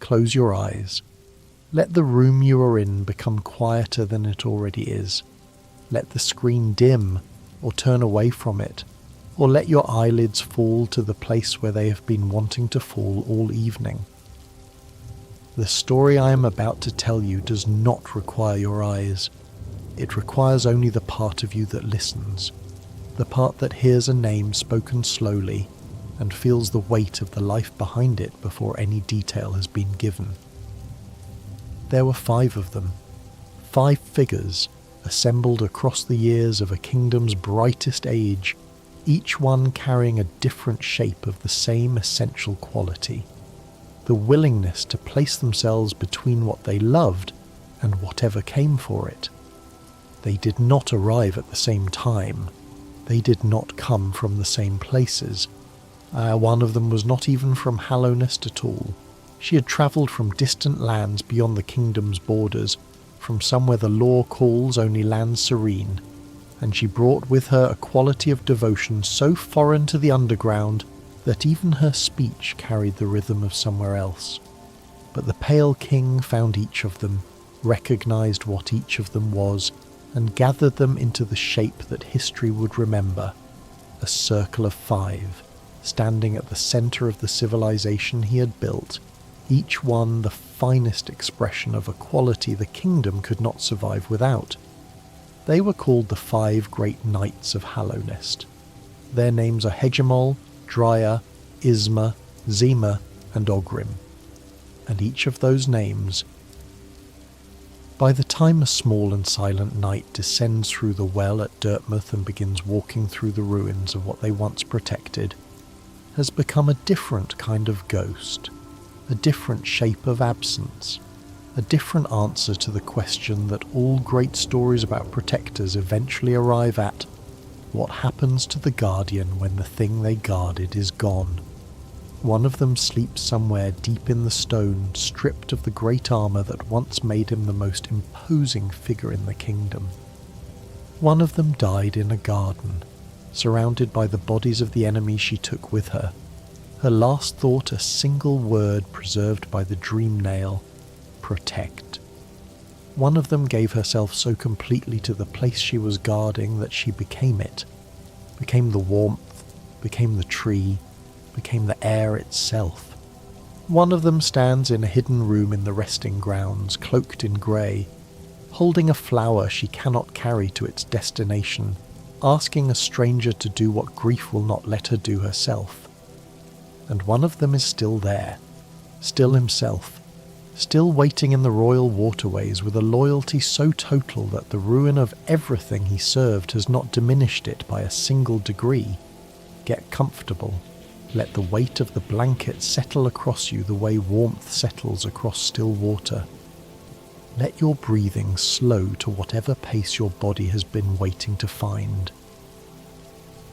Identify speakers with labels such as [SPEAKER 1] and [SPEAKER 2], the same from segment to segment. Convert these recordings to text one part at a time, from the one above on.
[SPEAKER 1] close your eyes. Let the room you are in become quieter than it already is. Let the screen dim or turn away from it, or let your eyelids fall to the place where they have been wanting to fall all evening. The story I am about to tell you does not require your eyes. It requires only the part of you that listens, the part that hears a name spoken slowly and feels the weight of the life behind it before any detail has been given. There were 5 of them, 5 figures assembled across the years of a kingdom's brightest age, each one carrying a different shape of the same essential quality, the willingness to place themselves between what they loved and whatever came for it. They did not arrive at the same time. They did not come from the same places. One of them was not even from Hallownest at all. She had travelled from distant lands beyond the kingdom's borders, from somewhere the law calls only land serene, and she brought with her a quality of devotion so foreign to the underground that even her speech carried the rhythm of somewhere else. But the Pale King found each of them, recognised what each of them was, and gathered them into the shape that history would remember, a circle of 5, standing at the centre of the civilization he had built, each one the finest expression of a quality the kingdom could not survive without. They were called the 5 great knights of Hallownest. Their names are Hegemol, Drya, Isma, Ze'mer, and Ogrim. And each of those names, by the time a small and silent knight descends through the well at Dirtmouth and begins walking through the ruins of what they once protected, has become a different kind of ghost, a different shape of absence, a different answer to the question that all great stories about protectors eventually arrive at: what happens to the guardian when the thing they guarded is gone? One of them sleeps somewhere deep in the stone, stripped of the great armour that once made him the most imposing figure in the kingdom. One of them died in a garden, surrounded by the bodies of the enemies she took with her. Her last thought a single word preserved by the dream nail: protect. One of them gave herself so completely to the place she was guarding that she became it, became the warmth, became the tree, became the air itself. One of them stands in a hidden room in the resting grounds, cloaked in grey, holding a flower she cannot carry to its destination, asking a stranger to do what grief will not let her do herself. And one of them is still there, still himself, still waiting in the royal waterways with a loyalty so total that the ruin of everything he served has not diminished it by a single degree. Get comfortable. Let the weight of the blanket settle across you the way warmth settles across still water. Let your breathing slow to whatever pace your body has been waiting to find.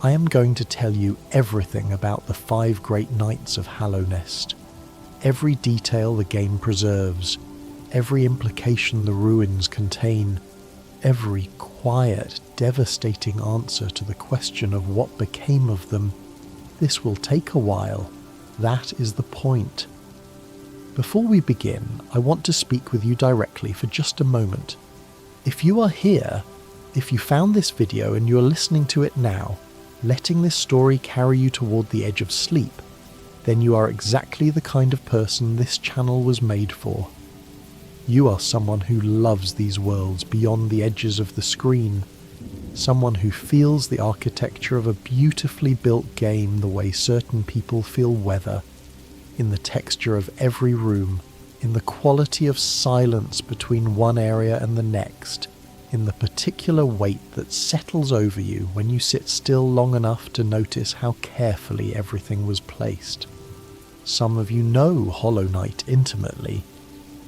[SPEAKER 1] I am going to tell you everything about the 5 great knights of Hallownest, every detail the game preserves, every implication the ruins contain, every quiet, devastating answer to the question of what became of them. This will take a while. That is the point. Before we begin, I want to speak with you directly for just a moment. If you are here, if you found this video and you are listening to it now, letting this story carry you toward the edge of sleep, then you are exactly the kind of person this channel was made for. You are someone who loves these worlds beyond the edges of the screen, someone who feels the architecture of a beautifully built game the way certain people feel weather, in the texture of every room, in the quality of silence between one area and the next, in the particular weight that settles over you when you sit still long enough to notice how carefully everything was placed. Some of you know Hollow Knight intimately.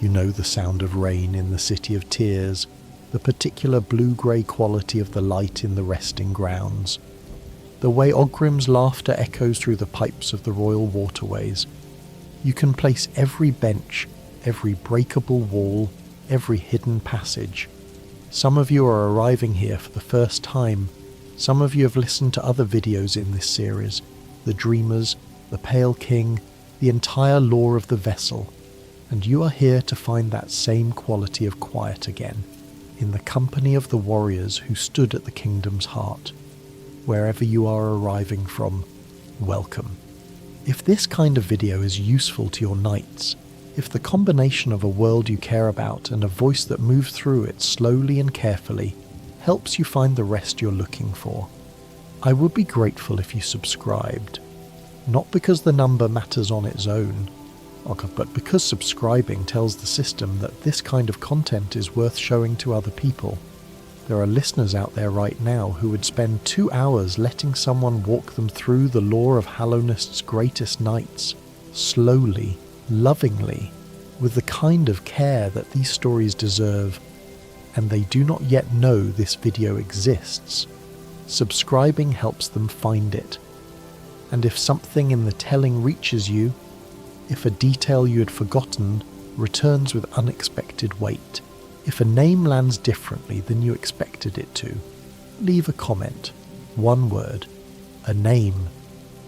[SPEAKER 1] You know the sound of rain in the City of Tears, the particular blue-grey quality of the light in the resting grounds, the way Ogrim's laughter echoes through the pipes of the royal waterways. You can place every bench, every breakable wall, every hidden passage. Some of you are arriving here for the first time. Some of you have listened to other videos in this series, the Dreamers, the Pale King, the entire lore of the vessel. and you are here to find that same quality of quiet again, in the company of the warriors who stood at the kingdom's heart. Wherever you are arriving from, welcome. If this kind of video is useful to your nights, if the combination of a world you care about and a voice that moves through it slowly and carefully helps you find the rest you're looking for, I would be grateful if you subscribed. Not because the number matters on its own, but because subscribing tells the system that this kind of content is worth showing to other people. There are listeners out there right now who would spend 2 hours letting someone walk them through the lore of Hallownest's greatest nights, slowly, lovingly, with the kind of care that these stories deserve, and they do not yet know this video exists. Subscribing helps them find it. And if something in the telling reaches you, if a detail you had forgotten returns with unexpected weight, if a name lands differently than you expected it to, leave a comment, one word, a name,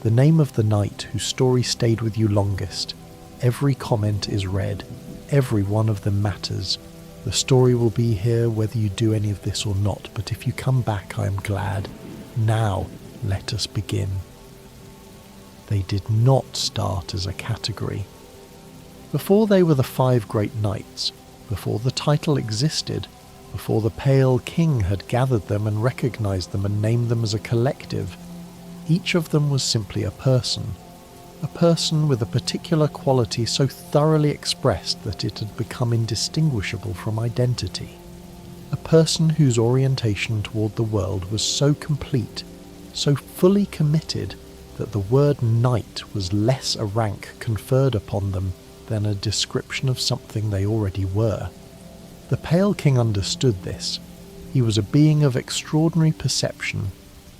[SPEAKER 1] the name of the knight whose story stayed with you longest. Every comment is read, every one of them matters. The story will be here whether you do any of this or not, but if you come back I am glad. Now let us begin. They did not start as a category. Before they were the 5 great knights, before the title existed, before the Pale King had gathered them and recognized them and named them as a collective, each of them was simply a person with a particular quality so thoroughly expressed that it had become indistinguishable from identity. A person whose orientation toward the world was so complete, so fully committed, that the word knight was less a rank conferred upon them than a description of something they already were. The Pale King understood this. He was a being of extraordinary perception,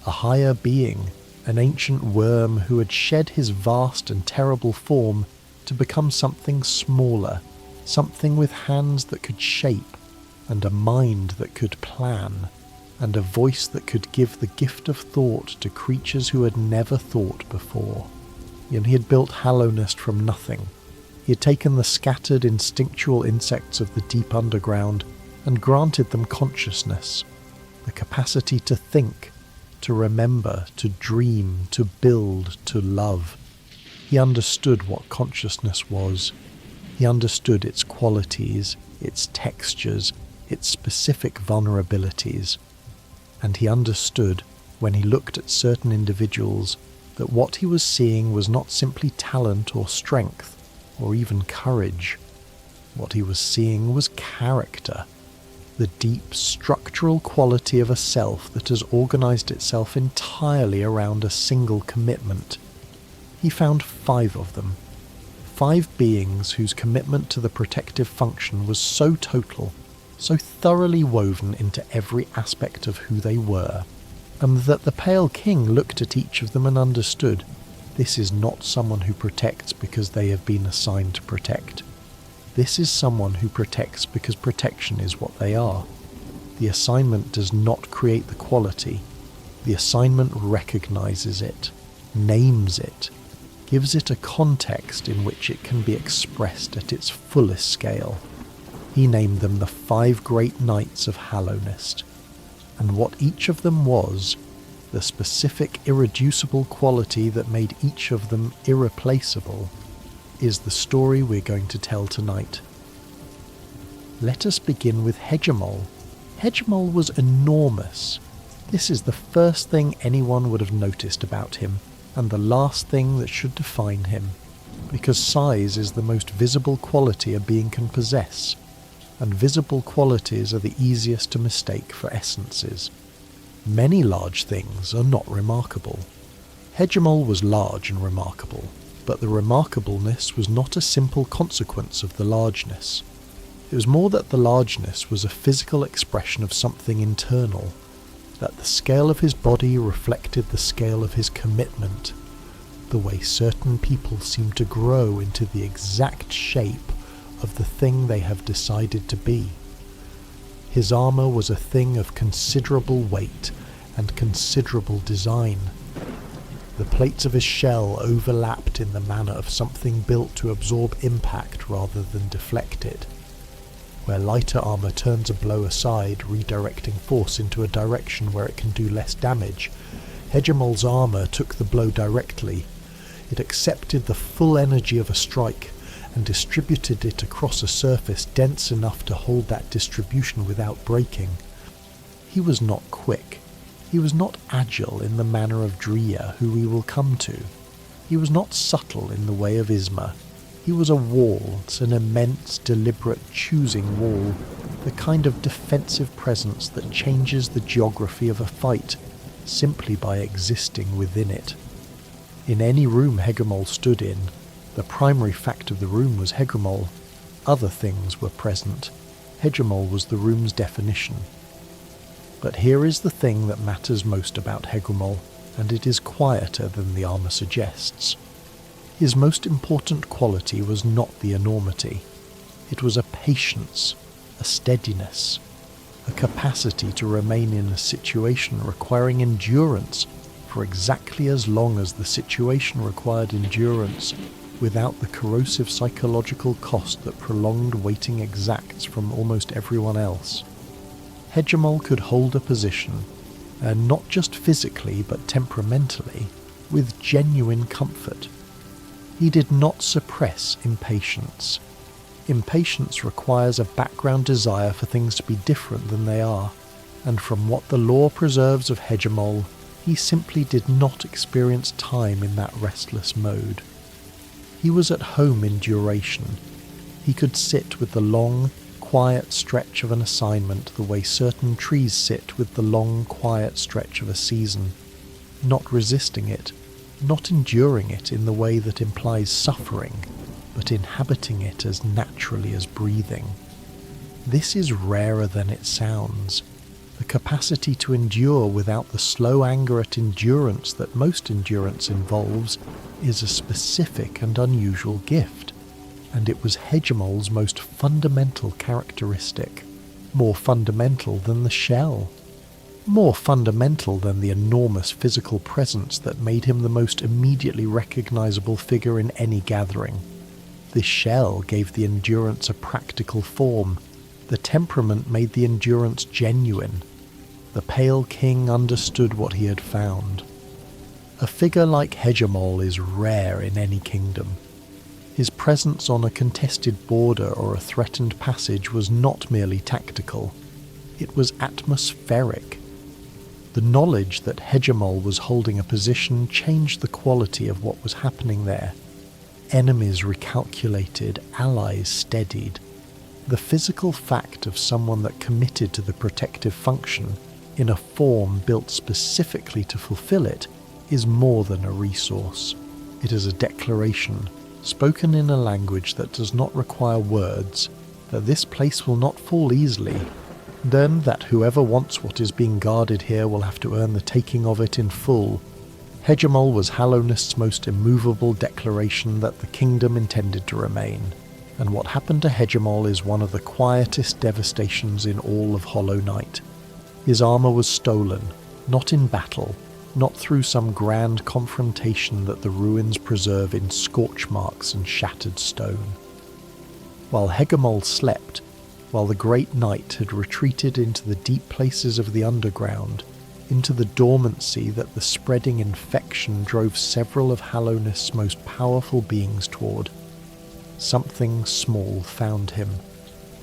[SPEAKER 1] a higher being, an ancient worm who had shed his vast and terrible form to become something smaller, something with hands that could shape, and a mind that could plan, and a voice that could give the gift of thought to creatures who had never thought before. And he had built Hallownest from nothing. He had taken the scattered instinctual insects of the deep underground and granted them consciousness, the capacity to think, to remember, to dream, to build, to love. He understood what consciousness was. He understood its qualities, its textures, its specific vulnerabilities. And he understood, when he looked at certain individuals, that what he was seeing was not simply talent or strength, or even courage. What he was seeing was character, the deep structural quality of a self that has organized itself entirely around a single commitment. He found 5 of them, 5 beings whose commitment to the protective function was so total, so thoroughly woven into every aspect of who they were, and that the Pale King looked at each of them and understood, this is not someone who protects because they have been assigned to protect. This is someone who protects because protection is what they are. The assignment does not create the quality. The assignment recognizes it, names it, gives it a context in which it can be expressed at its fullest scale. He named them the 5 great knights of Hallownest, and what each of them was, the specific irreducible quality that made each of them irreplaceable, is the story we're going to tell tonight. Let us begin with Hegemol. Hegemol was enormous. This is the first thing anyone would have noticed about him, and the last thing that should define him, because size is the most visible quality a being can possess, and visible qualities are the easiest to mistake for essences. Many large things are not remarkable. Hegemol was large and remarkable, but the remarkableness was not a simple consequence of the largeness. It was more that the largeness was a physical expression of something internal, that the scale of his body reflected the scale of his commitment, the way certain people seem to grow into the exact shape of the thing they have decided to be. His armour was a thing of considerable weight and considerable design. The plates of his shell overlapped in the manner of something built to absorb impact rather than deflect it. Where lighter armor turns a blow aside, redirecting force into a direction where it can do less damage, Hegemol's armor took the blow directly. It accepted the full energy of a strike and distributed it across a surface dense enough to hold that distribution without breaking. He was not quick. He was not agile in the manner of Drya, who we will come to. He was not subtle in the way of Isma. He was a waltz, an immense, deliberate, choosing wall, the kind of defensive presence that changes the geography of a fight simply by existing within it. In any room Hegemol stood in, the primary fact of the room was Hegemol. Other things were present. Hegemol was the room's definition. But here is the thing that matters most about Hegemol, and it is quieter than the armor suggests. His most important quality was not the enormity. It was a patience, a steadiness, a capacity to remain in a situation requiring endurance for exactly as long as the situation required endurance, without the corrosive psychological cost that prolonged waiting exacts from almost everyone else. Hegemol could hold a position, and not just physically but temperamentally, with genuine comfort. He did not suppress impatience. Impatience requires a background desire for things to be different than they are, and from what the lore preserves of Hegemol, he simply did not experience time in that restless mode. He was at home in duration. He could sit with the long, quiet stretch of an assignment the way certain trees sit with the long, quiet stretch of a season, not resisting it, not enduring it in the way that implies suffering, but inhabiting it as naturally as breathing. This is rarer than it sounds. The capacity to endure without the slow anger at endurance that most endurance involves is a specific and unusual gift, and it was Hegemol's most fundamental characteristic, more fundamental than the shell. More fundamental than the enormous physical presence that made him the most immediately recognizable figure in any gathering. This shell gave the endurance a practical form. The temperament made the endurance genuine. The Pale King understood what he had found. A figure like Hegemol is rare in any kingdom. His presence on a contested border or a threatened passage was not merely tactical. It was atmospheric. The knowledge that Hegemol was holding a position changed the quality of what was happening there. Enemies recalculated, allies steadied. The physical fact of someone that committed to the protective function, in a form built specifically to fulfill it, is more than a resource. It is a declaration, spoken in a language that does not require words, that this place will not fall easily, then that whoever wants what is being guarded here will have to earn the taking of it in full. Hegemol was Hallownest's most immovable declaration that the kingdom intended to remain, and what happened to Hegemol is one of the quietest devastations in all of Hollow Knight. His armor was stolen, not in battle, not through some grand confrontation that the ruins preserve in scorch marks and shattered stone. While Hegemol slept, while the great knight had retreated into the deep places of the underground, into the dormancy that the spreading infection drove several of Hallownest's most powerful beings toward, something small found him.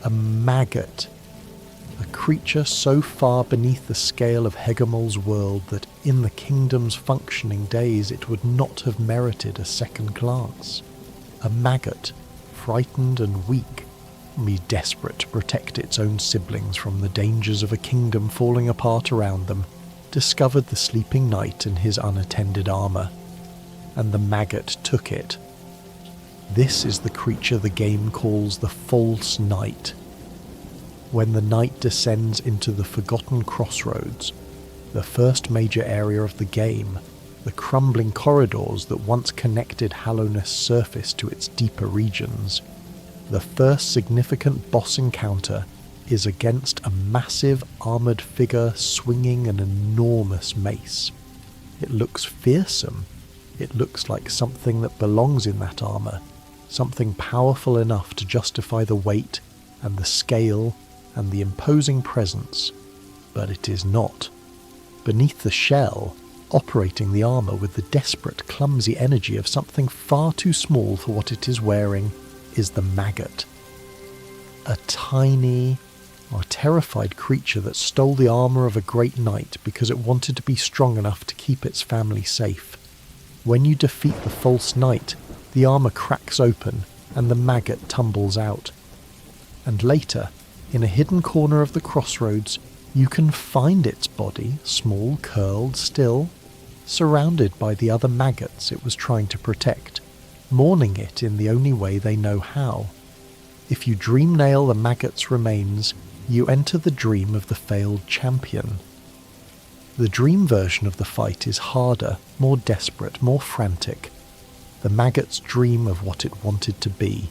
[SPEAKER 1] A maggot. A creature so far beneath the scale of Hegemol's world that in the kingdom's functioning days it would not have merited a second glance. A maggot, frightened and weak, desperate to protect its own siblings from the dangers of a kingdom falling apart around them, discovered the sleeping knight in his unattended armor, and the maggot took it. This is the creature the game calls the false knight. When the knight descends into the Forgotten Crossroads, the first major area of the game, the crumbling corridors that once connected Hallownest's surface to its deeper regions, the first significant boss encounter is against a massive armoured figure swinging an enormous mace. It looks fearsome, It looks like something that belongs in that armour, something powerful enough to justify the weight and the scale and the imposing presence, but it is not. Beneath the shell, operating the armour with the desperate, clumsy energy of something far too small for what it is wearing, is the maggot. A tiny or terrified creature that stole the armour of a great knight because it wanted to be strong enough to keep its family safe. When you defeat the false knight, the armour cracks open and the maggot tumbles out. And later, in a hidden corner of the crossroads, you can find its body, small, curled still, surrounded by the other maggots it was trying to protect, mourning it in the only way they know how. If you dream nail the maggot's remains, you enter the dream of the failed champion. The dream version of the fight is harder, more desperate, more frantic. The maggot's dream of what it wanted to be,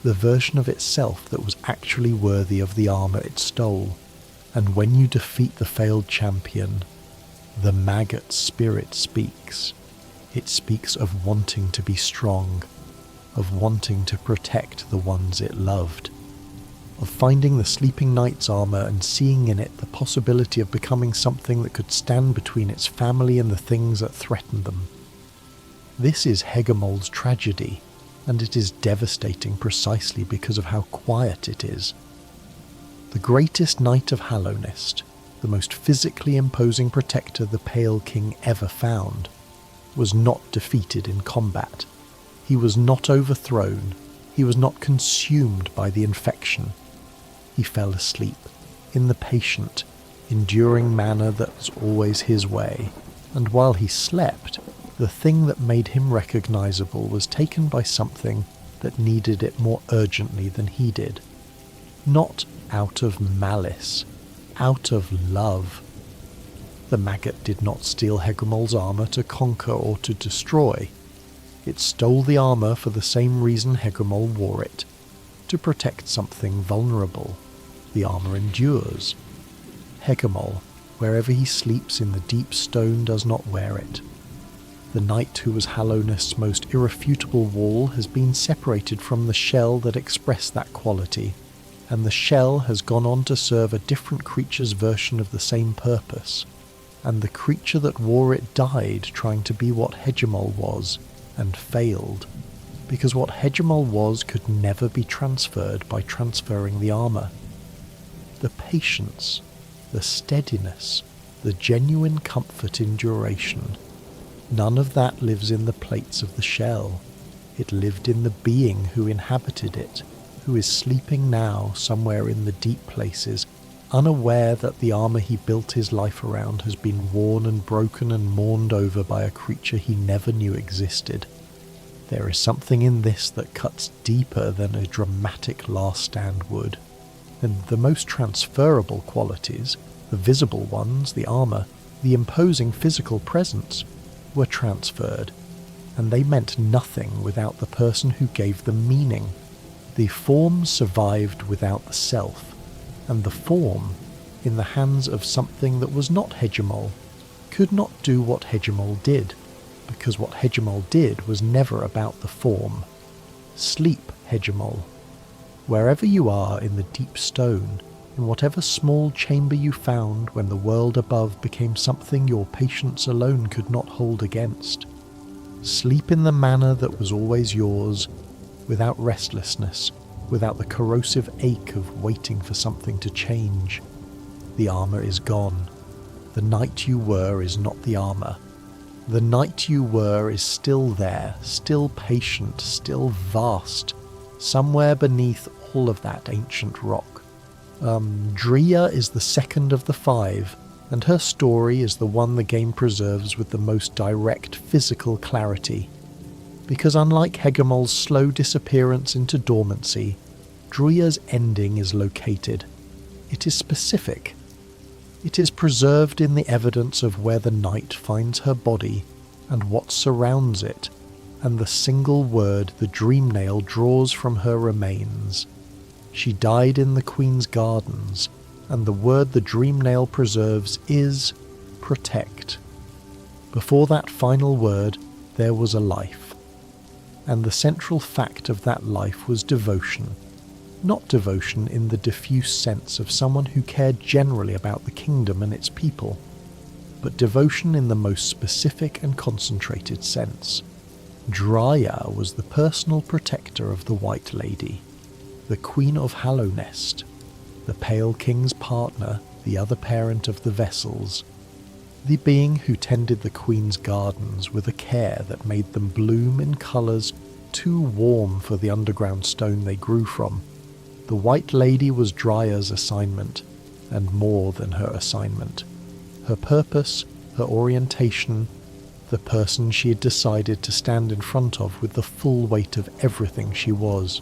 [SPEAKER 1] the version of itself that was actually worthy of the armour it stole. And when you defeat the failed champion, the maggot's spirit speaks. It speaks of wanting to be strong, of wanting to protect the ones it loved, of finding the sleeping knight's armour and seeing in it the possibility of becoming something that could stand between its family and the things that threatened them. This is Hegemol's tragedy, and it is devastating precisely because of how quiet it is. The greatest knight of Hallownest, the most physically imposing protector the Pale King ever found, was not defeated in combat. He was not overthrown. He was not consumed by the infection. He fell asleep, in the patient, enduring manner that was always his way, and while he slept, the thing that made him recognizable was taken by something that needed it more urgently than he did. Not out of malice, out of love. The maggot did not steal Hegemol's armour to conquer or to destroy. It stole the armour for the same reason Hegemol wore it, to protect something vulnerable. The armour endures. Hegemol, wherever he sleeps in the deep stone, does not wear it. The knight who was Hallownest's most irrefutable wall has been separated from the shell that expressed that quality, and the shell has gone on to serve a different creature's version of the same purpose, and the creature that wore it died trying to be what Hegemol was, and failed, because what Hegemol was could never be transferred by transferring the armour. The patience, the steadiness, the genuine comfort in duration, none of that lives in the plates of the shell. It lived in the being who inhabited it, who is sleeping now somewhere in the deep places, unaware that the armour he built his life around has been worn and broken and mourned over by a creature he never knew existed. There is something in this that cuts deeper than a dramatic last stand would. And the most transferable qualities, the visible ones, the armour, the imposing physical presence, were transferred, and they meant nothing without the person who gave them meaning. The form survived without the self, and the form, in the hands of something that was not Hegemol, could not do what Hegemol did, because what Hegemol did was never about the form. Sleep, Hegemol. Wherever you are in the deep stone, in whatever small chamber you found when the world above became something your patience alone could not hold against. Sleep in the manner that was always yours, without restlessness, without the corrosive ache of waiting for something to change. The armour is gone. The knight you were is not the armour. The knight you were is still there, still patient, still vast, somewhere beneath all of that ancient rock. Drya is the second of the 5, and her story is the one the game preserves with the most direct physical clarity. Because unlike Hegemol's slow disappearance into dormancy, Drya's ending is located. It is specific. It is preserved in the evidence of where the knight finds her body, and what surrounds it, and the single word the dream nail draws from her remains. She died in the Queen's gardens, and the word the dream nail preserves is protect. Before that final word, there was a life. And the central fact of that life was devotion. Not devotion in the diffuse sense of someone who cared generally about the kingdom and its people, but devotion in the most specific and concentrated sense. Drya was the personal protector of the White Lady, the Queen of Hallownest, the Pale King's partner, the other parent of the vessels, the being who tended the Queen's gardens with a care that made them bloom in colours too warm for the underground stone they grew from. The White Lady was Drya's assignment, and more than her assignment. Her purpose, her orientation, the person she had decided to stand in front of with the full weight of everything she was.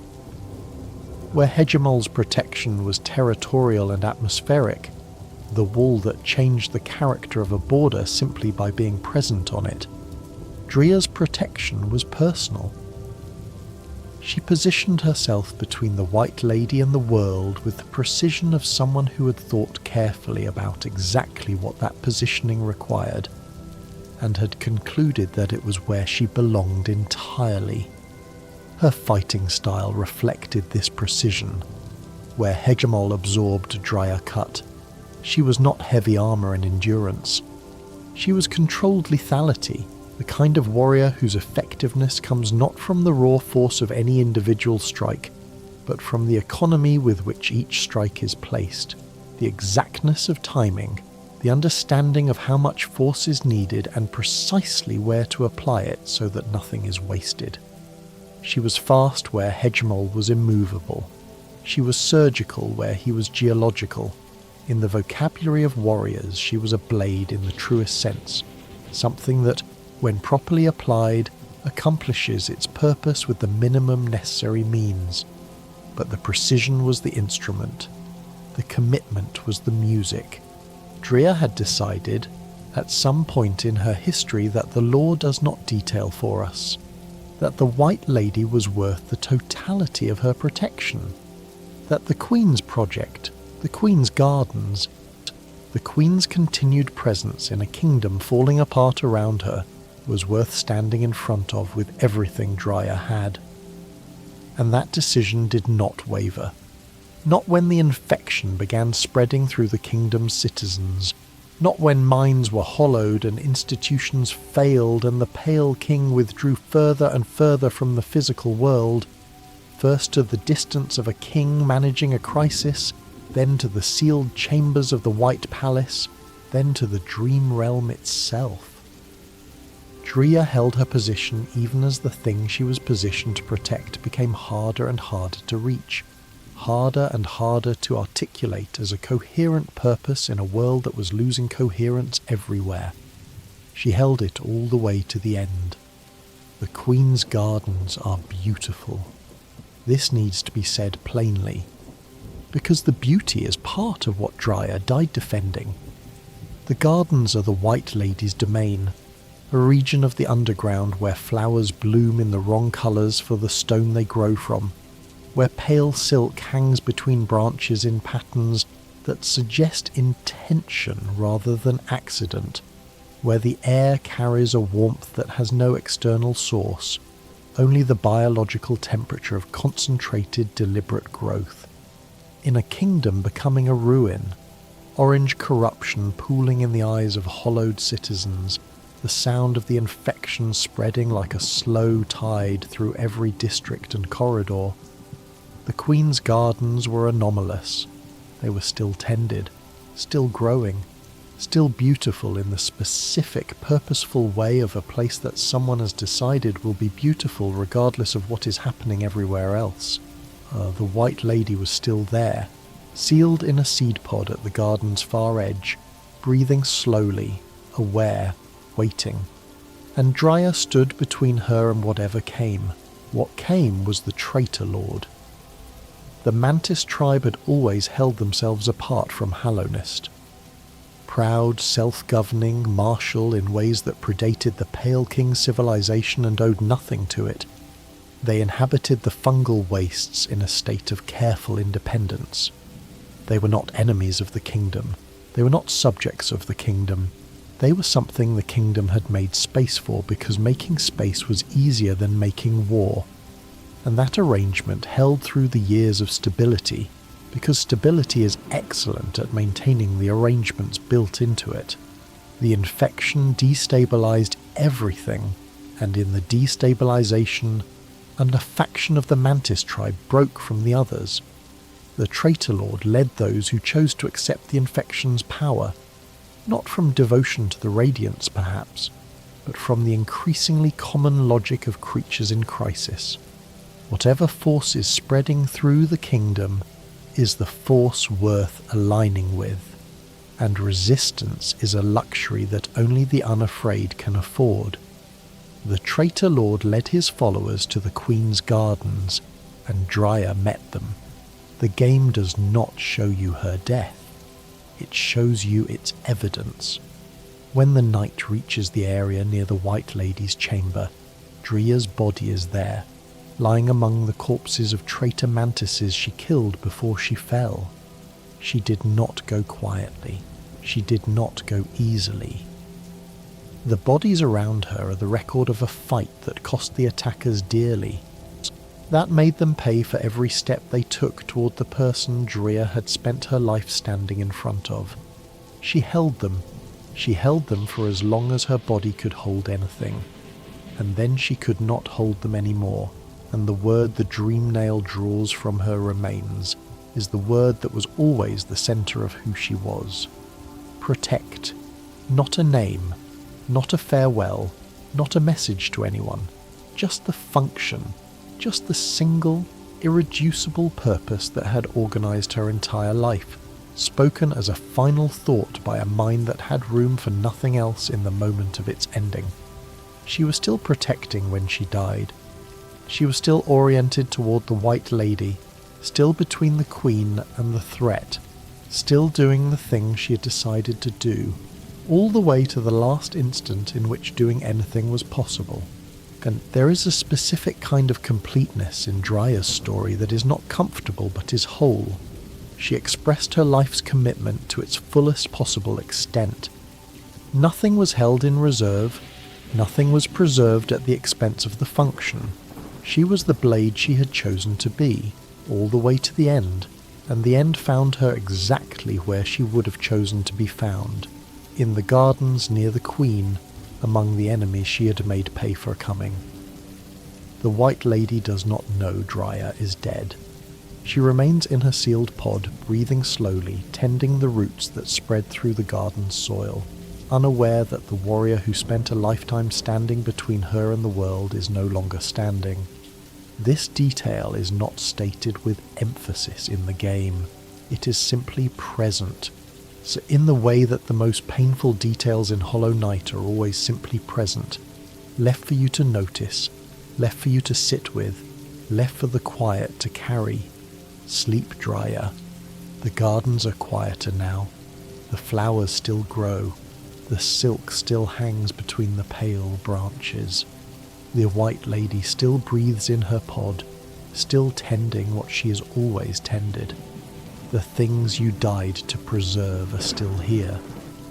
[SPEAKER 1] Where Hegemol's protection was territorial and atmospheric, the wall that changed the character of a border simply by being present on it, Drya's protection was personal. She positioned herself between the White Lady and the world with the precision of someone who had thought carefully about exactly what that positioning required, and had concluded that it was where she belonged entirely. Her fighting style reflected this precision. Where Hegemol absorbed Drya cut, she was not heavy armour and endurance. She was controlled lethality, the kind of warrior whose effectiveness comes not from the raw force of any individual strike, but from the economy with which each strike is placed, the exactness of timing, the understanding of how much force is needed and precisely where to apply it so that nothing is wasted. She was fast where Hegemol was immovable. She was surgical where he was geological. In the vocabulary of warriors, she was a blade in the truest sense, something that, when properly applied, accomplishes its purpose with the minimum necessary means. But the precision was the instrument. The commitment was the music. Drya had decided, at some point in her history, that the law does not detail for us, that the White Lady was worth the totality of her protection, that the Queen's project, the Queen's gardens, the Queen's continued presence in a kingdom falling apart around her, was worth standing in front of with everything Drya had. And that decision did not waver. Not when the infection began spreading through the kingdom's citizens, not when minds were hollowed and institutions failed and the Pale King withdrew further and further from the physical world, first to the distance of a king managing a crisis, then to the sealed chambers of the White Palace, then to the dream realm itself. Drya held her position even as the thing she was positioned to protect became harder and harder to reach, harder and harder to articulate as a coherent purpose in a world that was losing coherence everywhere. She held it all the way to the end. The Queen's gardens are beautiful. This needs to be said plainly, because the beauty is part of what Drya died defending. The gardens are the White Lady's domain, a region of the underground where flowers bloom in the wrong colours for the stone they grow from, where pale silk hangs between branches in patterns that suggest intention rather than accident, where the air carries a warmth that has no external source, only the biological temperature of concentrated, deliberate growth. In a kingdom becoming a ruin, orange corruption pooling in the eyes of hollowed citizens, the sound of the infection spreading like a slow tide through every district and corridor. The Queen's gardens were anomalous. They were still tended, still growing, still beautiful in the specific, purposeful way of a place that someone has decided will be beautiful regardless of what is happening everywhere else. The White Lady was still there, sealed in a seed pod at the garden's far edge, breathing slowly, aware, waiting. And Drya stood between her and whatever came. What came was the traitor lord. The Mantis tribe had always held themselves apart from Hallownest. Proud, self-governing, martial in ways that predated the Pale King civilization and owed nothing to it, they inhabited the fungal wastes in a state of careful independence. They were not enemies of the kingdom. They were not subjects of the kingdom. They were something the kingdom had made space for because making space was easier than making war, and that arrangement held through the years of stability because stability is excellent at maintaining the arrangements built into it. The infection destabilized everything, and in the destabilization, a faction of the Mantis tribe broke from the others. The Traitor Lord led those who chose to accept the infection's power, not from devotion to the Radiance perhaps, but from the increasingly common logic of creatures in crisis. Whatever force is spreading through the kingdom is the force worth aligning with, and resistance is a luxury that only the unafraid can afford. The Traitor Lord led his followers to the Queen's gardens, and Drya met them. The game does not show you her death. It shows you its evidence. When the knight reaches the area near the White Lady's chamber, Drya's body is there, lying among the corpses of traitor mantises she killed before she fell. She did not go quietly. She did not go easily. The bodies around her are the record of a fight that cost the attackers dearly. That made them pay for every step they took toward the person Drya had spent her life standing in front of. She held them. She held them for as long as her body could hold anything. And then she could not hold them anymore, and the word the dream nail draws from her remains is the word that was always the center of who she was. Protect. Not a name, not a farewell, not a message to anyone, just the function, just the single, irreducible purpose that had organized her entire life, spoken as a final thought by a mind that had room for nothing else in the moment of its ending. She was still protecting when she died. She was still oriented toward the White Lady, still between the Queen and the threat, still doing the thing she had decided to do, all the way to the last instant in which doing anything was possible. And there is a specific kind of completeness in Drya's story that is not comfortable but is whole. She expressed her life's commitment to its fullest possible extent. Nothing was held in reserve, nothing was preserved at the expense of the function. She was the blade she had chosen to be, all the way to the end, and the end found her exactly where she would have chosen to be found, in the gardens near the Queen, among the enemies she had made pay for coming. The White Lady does not know Drya is dead. She remains in her sealed pod, breathing slowly, tending the roots that spread through the garden's soil, unaware that the warrior who spent a lifetime standing between her and the world is no longer standing. This detail is not stated with emphasis in the game. It is simply present. So in the way that the most painful details in Hollow Knight are always simply present, left for you to notice, left for you to sit with, left for the quiet to carry. Sleep, Drya. The gardens are quieter now. The flowers still grow. The silk still hangs between the pale branches. The White Lady still breathes in her pod, still tending what she has always tended. The things you died to preserve are still here,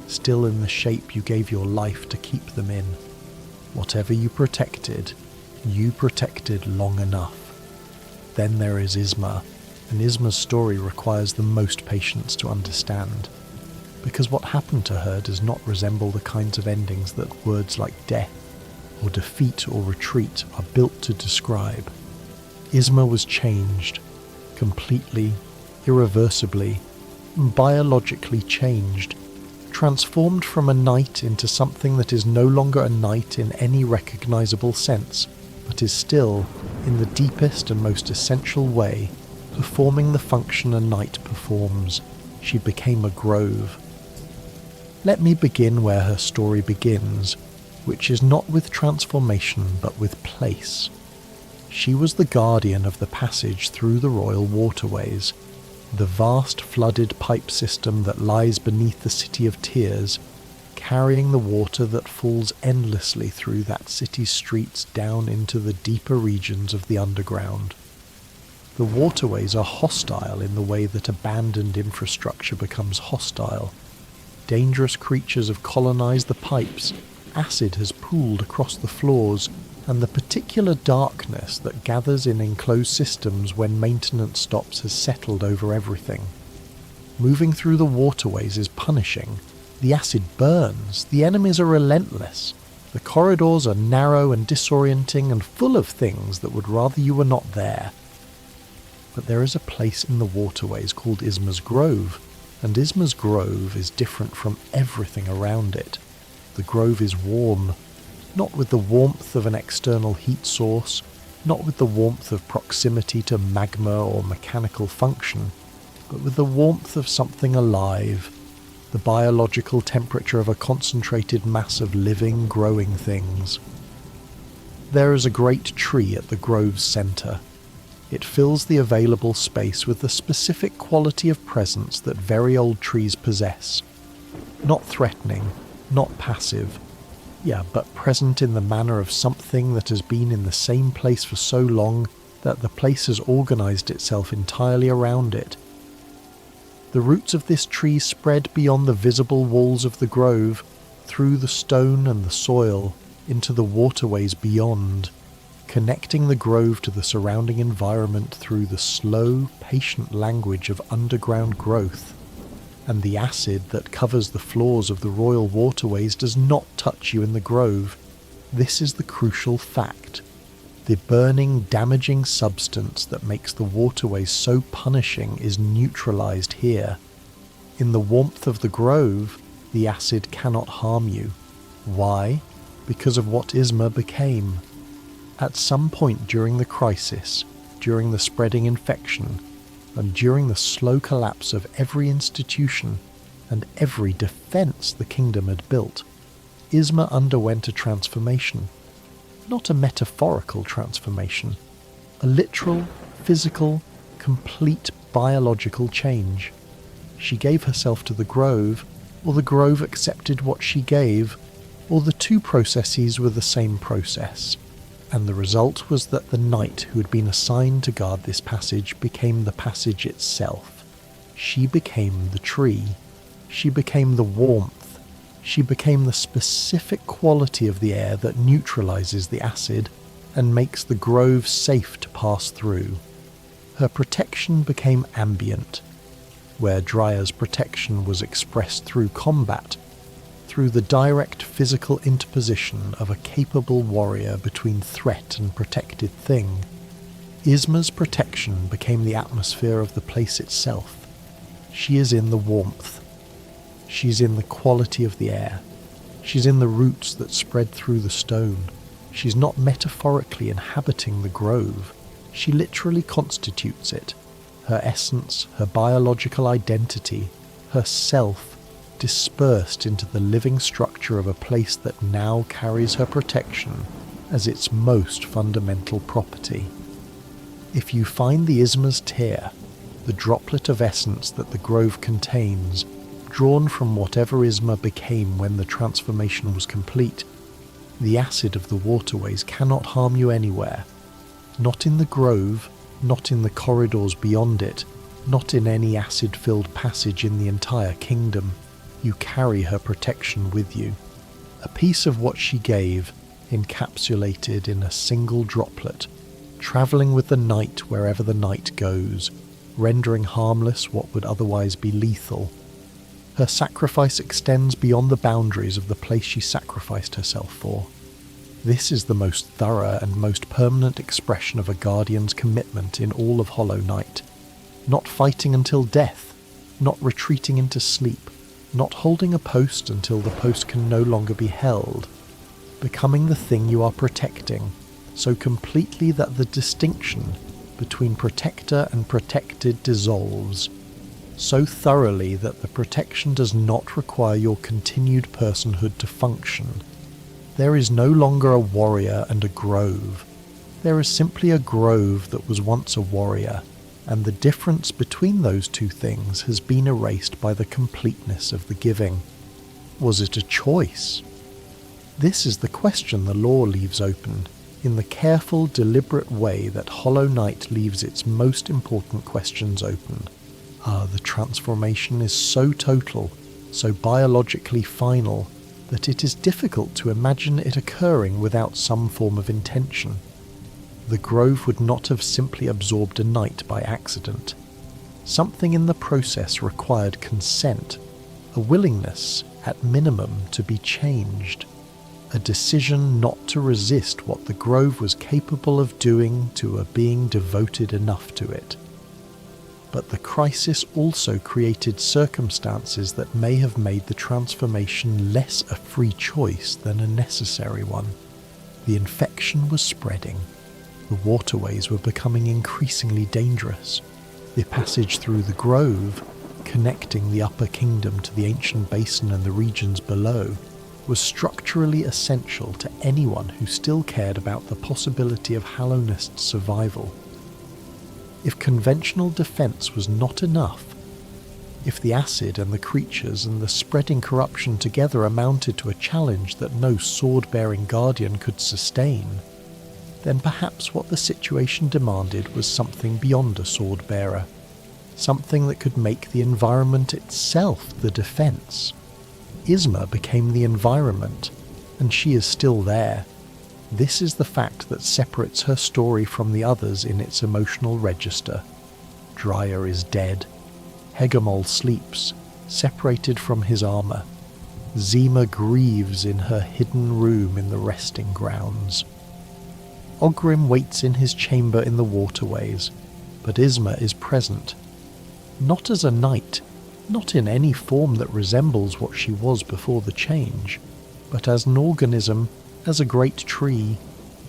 [SPEAKER 1] still in the shape you gave your life to keep them in. Whatever you protected long enough. Then there is Isma, and Isma's story requires the most patience to understand, because what happened to her does not resemble the kinds of endings that words like death, or defeat or retreat are built to describe. Isma was changed, completely, irreversibly, biologically changed, transformed from a knight into something that is no longer a knight in any recognizable sense, but is still, in the deepest and most essential way, performing the function a knight performs. She became a grove. Let me begin where her story begins, which is not with transformation but with place. She was the guardian of the passage through the royal waterways, the vast flooded pipe system that lies beneath the City of Tears, carrying the water that falls endlessly through that city's streets down into the deeper regions of the underground. The waterways are hostile in the way that abandoned infrastructure becomes hostile. Dangerous creatures have colonized the pipes, acid has pooled across the floors, and the particular darkness that gathers in enclosed systems when maintenance stops has settled over everything. Moving through the waterways is punishing. The acid burns, the enemies are relentless, the corridors are narrow and disorienting and full of things that would rather you were not there. But there is a place in the waterways called Isma's Grove, and Isma's Grove is different from everything around it. The grove is warm, not with the warmth of an external heat source, not with the warmth of proximity to magma or mechanical function, but with the warmth of something alive, the biological temperature of a concentrated mass of living, growing things. There is a great tree at the grove's centre. It fills the available space with the specific quality of presence that very old trees possess. Not threatening, not passive, but present in the manner of something that has been in the same place for so long that the place has organised itself entirely around it. The roots of this tree spread beyond the visible walls of the grove, through the stone and the soil, into the waterways beyond, connecting the grove to the surrounding environment through the slow, patient language of underground growth. And the acid that covers the floors of the royal waterways does not touch you in the grove. This is the crucial fact. The burning, damaging substance that makes the waterways so punishing is neutralized here. In the warmth of the grove, the acid cannot harm you. Why? Because of what Isma became. At some point during the crisis, during the spreading infection, and during the slow collapse of every institution and every defense the kingdom had built, Isma underwent a transformation. Not a metaphorical transformation, a literal, physical, complete biological change. She gave herself to the grove, or the grove accepted what she gave, or the two processes were the same process. And the result was that the knight who had been assigned to guard this passage became the passage itself. She became the tree. She became the warmth. She became the specific quality of the air that neutralizes the acid and makes the grove safe to pass through. Her protection became ambient, where Drya's protection was expressed through combat, through the direct physical interposition of a capable warrior between threat and protected thing. Isma's protection became the atmosphere of the place itself. She is in the warmth. She's in the quality of the air. She's in the roots that spread through the stone. She's not metaphorically inhabiting the grove. She literally constitutes it. Her essence, her biological identity, her self, dispersed into the living structure of a place that now carries her protection as its most fundamental property. If you find the Isma's tear, the droplet of essence that the grove contains, drawn from whatever Isma became when the transformation was complete, the acid of the waterways cannot harm you anywhere. Not in the grove, not in the corridors beyond it, not in any acid-filled passage in the entire kingdom. You carry her protection with you. A piece of what she gave, encapsulated in a single droplet, travelling with the night wherever the night goes, rendering harmless what would otherwise be lethal. Her sacrifice extends beyond the boundaries of the place she sacrificed herself for. This is the most thorough and most permanent expression of a guardian's commitment in all of Hollow Knight. Not fighting until death, not retreating into sleep, not holding a post until the post can no longer be held, becoming the thing you are protecting, so completely that the distinction between protector and protected dissolves, so thoroughly that the protection does not require your continued personhood to function. There is no longer a warrior and a grove. There is simply a grove that was once a warrior, and the difference between those two things has been erased by the completeness of the giving. Was it a choice? This is the question the lore leaves open, in the careful, deliberate way that Hollow Knight leaves its most important questions open. The transformation is so total, so biologically final that it is difficult to imagine it occurring without some form of intention. The grove would not have simply absorbed a night by accident. Something in the process required consent, a willingness, at minimum, to be changed, a decision not to resist what the grove was capable of doing to a being devoted enough to it. But the crisis also created circumstances that may have made the transformation less a free choice than a necessary one. The infection was spreading. The waterways were becoming increasingly dangerous. The passage through the grove, connecting the upper kingdom to the ancient basin and the regions below, was structurally essential to anyone who still cared about the possibility of Hallownest's survival. If conventional defense was not enough, if the acid and the creatures and the spreading corruption together amounted to a challenge that no sword-bearing guardian could sustain, then perhaps what the situation demanded was something beyond a sword-bearer, something that could make the environment itself the defense. Isma became the environment, and she is still there. This is the fact that separates her story from the others in its emotional register. Drya is dead. Hegemol sleeps, separated from his armour. Ze'mer grieves in her hidden room in the resting grounds. Ogrim waits in his chamber in the waterways, but Isma is present. Not as a knight, not in any form that resembles what she was before the change, but as an organism, as a great tree,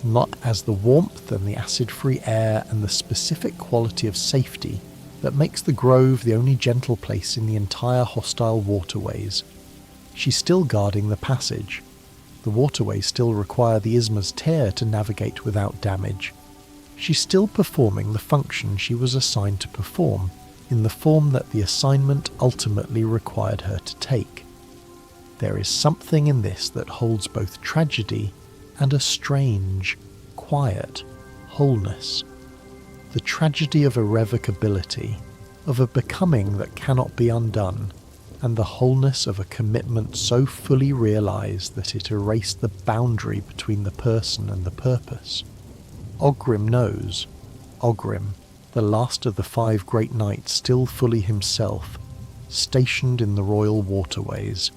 [SPEAKER 1] not as the warmth and the acid-free air and the specific quality of safety that makes the grove the only gentle place in the entire hostile waterways. She's still guarding the passage. The waterways still require the Isma's tear to navigate without damage. She's still performing the function she was assigned to perform, in the form that the assignment ultimately required her to take. There is something in this that holds both tragedy and a strange, quiet wholeness. The tragedy of irrevocability, of a becoming that cannot be undone, and the wholeness of a commitment so fully realized that it erased the boundary between the person and the purpose. Ogrim knows. Ogrim, the last of the 5 great knights still fully himself, stationed in the royal waterways.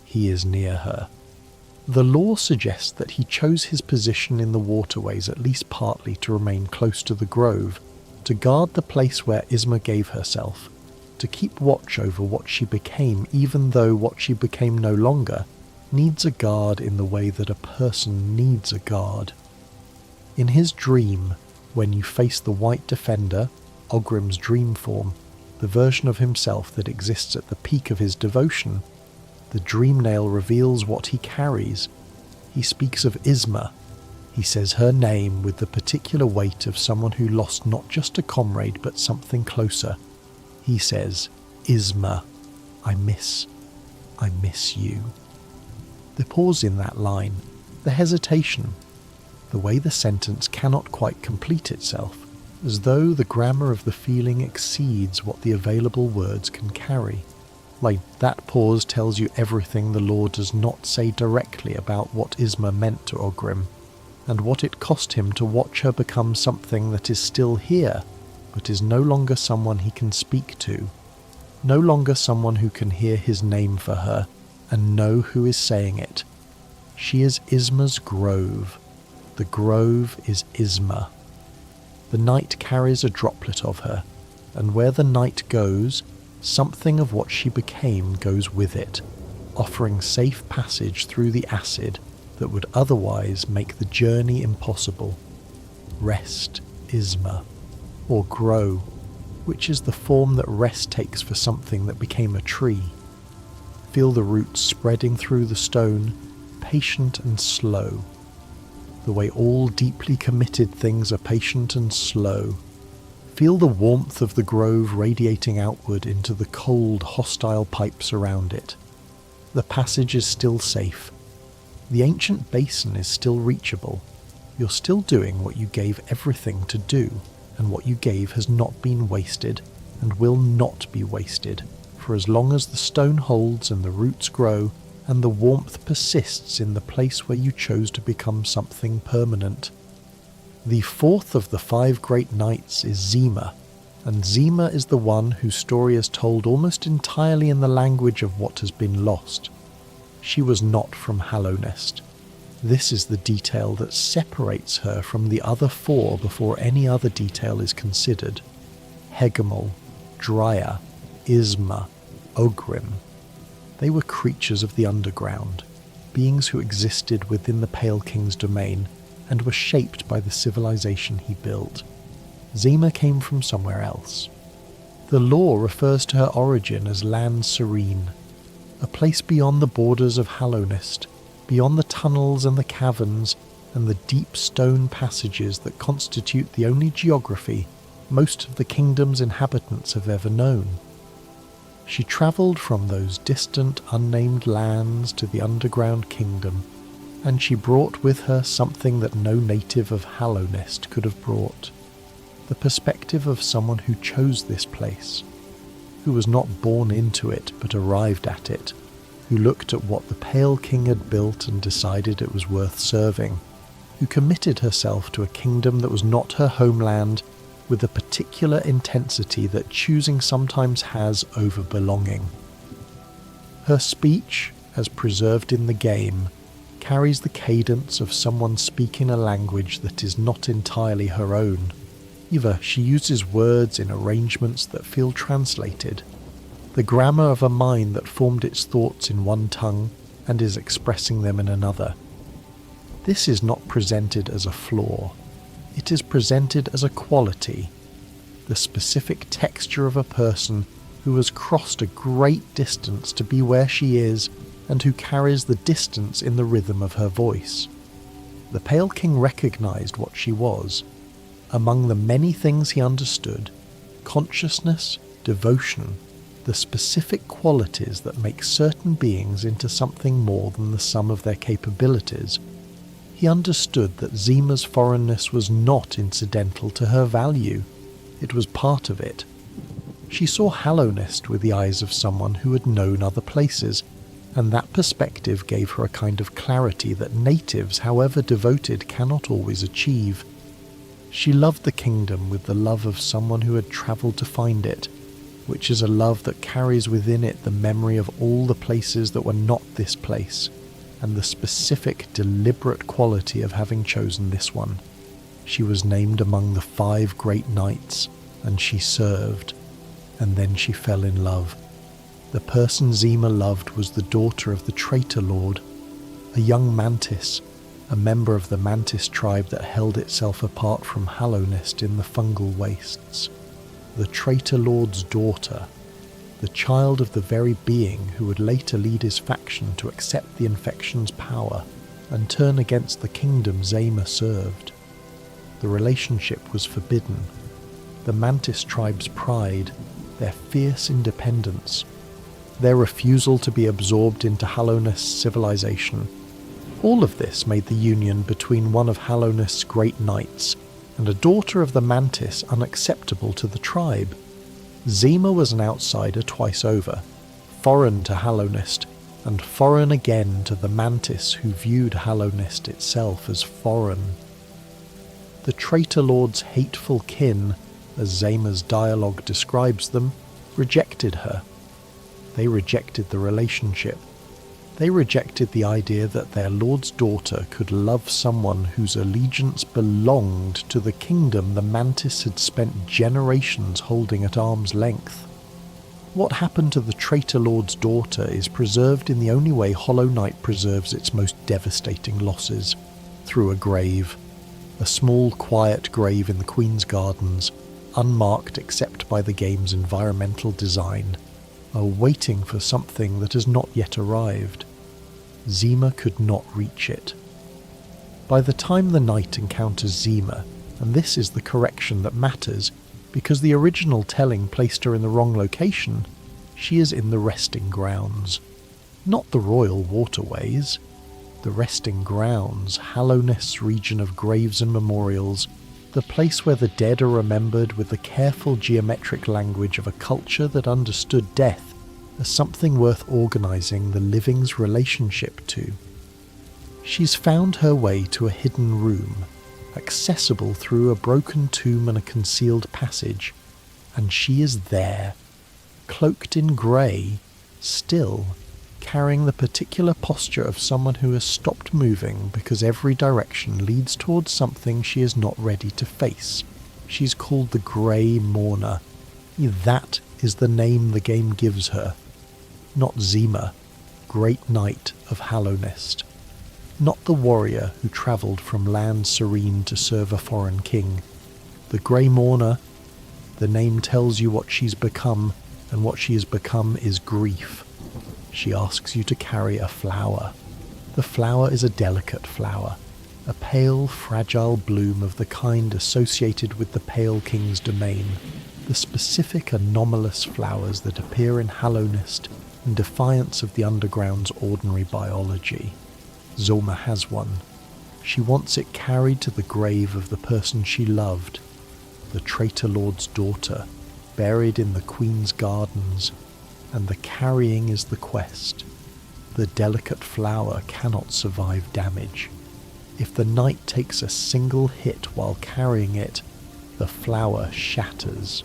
[SPEAKER 1] He is near her. The lore suggests that he chose his position in the waterways at least partly to remain close to the grove, to guard the place where Isma gave herself, to keep watch over what she became, even though what she became no longer needs a guard in the way that a person needs a guard. In his dream, when you face the White Defender, Ogrim's dream form, the version of himself that exists at the peak of his devotion, the dream nail reveals what he carries. He speaks of Isma. He says her name with the particular weight of someone who lost not just a comrade but something closer. He says, Isma, I miss you. The pause in that line, the hesitation, the way the sentence cannot quite complete itself, as though the grammar of the feeling exceeds what the available words can carry. Like that pause tells you everything the lore does not say directly about what Isma meant to Ogrim, and what it cost him to watch her become something that is still here, but is no longer someone he can speak to, no longer someone who can hear his name for her and know who is saying it. She is Isma's grove. The grove is Isma. The night carries a droplet of her, and where the night goes, something of what she became goes with it, offering safe passage through the acid that would otherwise make the journey impossible. Rest, Isma, or grow, which is the form that rest takes for something that became a tree. Feel the roots spreading through the stone, patient and slow, the way all deeply committed things are patient and slow. Feel the warmth of the grove radiating outward into the cold, hostile pipes around it. The passage is still safe. The ancient basin is still reachable. You're still doing what you gave everything to do, and what you gave has not been wasted, and will not be wasted, for as long as the stone holds and the roots grow, and the warmth persists in the place where you chose to become something permanent. The fourth of the 5 great knights is Ze'mer, and Ze'mer is the one whose story is told almost entirely in the language of what has been lost. She was not from Hallownest. This is the detail that separates her from the other 4 before any other detail is considered. Hegemol, Drya, Isma, Ogrim. They were creatures of the underground, beings who existed within the Pale King's domain and were shaped by the civilization he built. Ze'mer came from somewhere else. The lore refers to her origin as Land Serene, a place beyond the borders of Hallownest, beyond the tunnels and the caverns and the deep stone passages that constitute the only geography most of the kingdom's inhabitants have ever known. She travelled from those distant, unnamed lands to the underground kingdom, and she brought with her something that no native of Hallownest could have brought. The perspective of someone who chose this place, who was not born into it but arrived at it, who looked at what the Pale King had built and decided it was worth serving, who committed herself to a kingdom that was not her homeland with a particular intensity that choosing sometimes has over belonging. Her speech, as preserved in the game, carries the cadence of someone speaking a language that is not entirely her own. Either she uses words in arrangements that feel translated, the grammar of a mind that formed its thoughts in one tongue and is expressing them in another. This is not presented as a flaw. It is presented as a quality, the specific texture of a person who has crossed a great distance to be where she is and who carries the distance in the rhythm of her voice. The Pale King recognized what she was. Among the many things he understood, consciousness, devotion, the specific qualities that make certain beings into something more than the sum of their capabilities. He understood that Ze'mer's foreignness was not incidental to her value. It was part of it. She saw Hallownest with the eyes of someone who had known other places, and that perspective gave her a kind of clarity that natives, however devoted, cannot always achieve. She loved the kingdom with the love of someone who had travelled to find it, which is a love that carries within it the memory of all the places that were not this place, and the specific, deliberate quality of having chosen this one. She was named among the 5 great knights, and she served, and then she fell in love. The person Ze'mer loved was the daughter of the traitor lord, a young mantis, a member of the mantis tribe that held itself apart from Hallownest in the fungal wastes. The traitor lord's daughter, the child of the very being who would later lead his faction to accept the infection's power and turn against the kingdom Ze'mer served. The relationship was forbidden. The mantis tribe's pride, their fierce independence, their refusal to be absorbed into Hallownest's civilization, all of this made the union between one of Hallownest's great knights and a daughter of the mantis unacceptable to the tribe. Ze'mer was an outsider twice over, foreign to Hallownest, and foreign again to the mantis who viewed Hallownest itself as foreign. The traitor lord's hateful kin, as Ze'mer's dialogue describes them, rejected her. They rejected the relationship. They rejected the idea that their lord's daughter could love someone whose allegiance belonged to the kingdom the mantis had spent generations holding at arm's length. What happened to the traitor lord's daughter is preserved in the only way Hollow Knight preserves its most devastating losses, through a grave. A small, quiet grave in the Queen's Gardens, unmarked except by the game's environmental design, waiting for something that has not yet arrived. Ze'mer could not reach it. By the time the knight encounters Ze'mer, and this is the correction that matters, because the original telling placed her in the wrong location, she is in the resting grounds. Not the royal waterways. The resting grounds, Hallownest's region of graves and memorials, the place where the dead are remembered with the careful geometric language of a culture that understood death as something worth organising the living's relationship to. She's found her way to a hidden room, accessible through a broken tomb and a concealed passage, and she is there, cloaked in grey, still, carrying the particular posture of someone who has stopped moving because every direction leads towards something she is not ready to face. She's called the Grey Mourner. That is the name the game gives her. Not Ze'mer, Great Knight of Hallownest. Not the warrior who travelled from land serene to serve a foreign king. The Grey Mourner, the name tells you what she's become, and what she has become is grief. She asks you to carry a flower. The flower is a delicate flower, a pale, fragile bloom of the kind associated with the Pale King's domain, the specific anomalous flowers that appear in Hallownest in defiance of the underground's ordinary biology. Ze'mer has one. She wants it carried to the grave of the person she loved, the traitor lord's daughter, buried in the Queen's gardens, and the carrying is the quest. The delicate flower cannot survive damage. If the knight takes a single hit while carrying it, the flower shatters.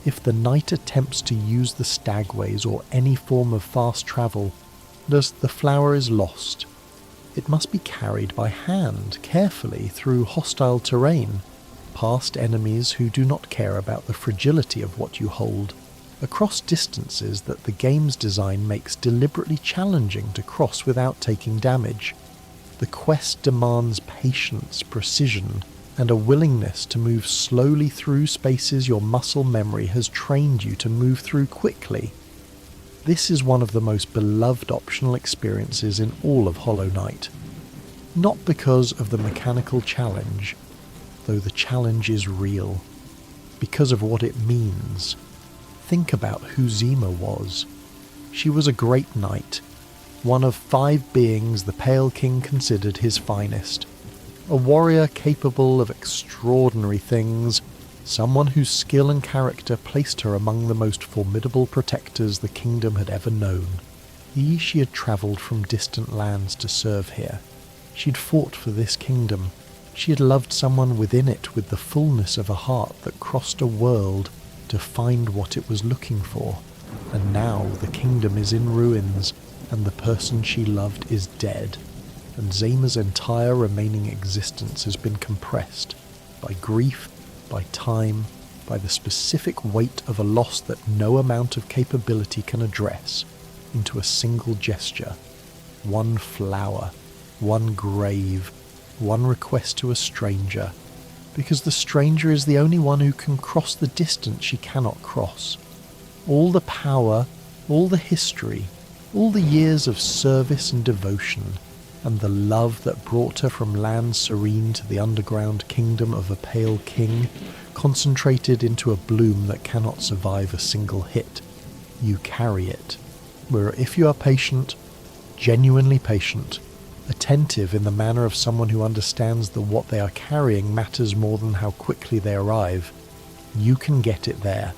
[SPEAKER 1] If the knight attempts to use the stagways or any form of fast travel, the flower is lost. It must be carried by hand, carefully, through hostile terrain, past enemies who do not care about the fragility of what you hold, across distances that the game's design makes deliberately challenging to cross without taking damage. The quest demands patience, precision, and a willingness to move slowly through spaces your muscle memory has trained you to move through quickly. This is one of the most beloved optional experiences in all of Hollow Knight. Not because of the mechanical challenge, though the challenge is real, because of what it means. Think about who Ze'mer was. She was a great knight, one of 5 beings the Pale King considered his finest. A warrior capable of extraordinary things, someone whose skill and character placed her among the most formidable protectors the kingdom had ever known. She had travelled from distant lands to serve here. She'd fought for this kingdom. She had loved someone within it with the fullness of a heart that crossed a world to find what it was looking for, and now the kingdom is in ruins, and the person she loved is dead, and Ze'mer's entire remaining existence has been compressed by grief, by time, by the specific weight of a loss that no amount of capability can address, into a single gesture. One flower, one grave, one request to a stranger, because the stranger is the only one who can cross the distance she cannot cross. All the power, all the history, all the years of service and devotion, and the love that brought her from land serene to the underground kingdom of a Pale King, concentrated into a bloom that cannot survive a single hit. You carry it, where if you are patient, genuinely patient, attentive in the manner of someone who understands that what they are carrying matters more than how quickly they arrive, you can get it there,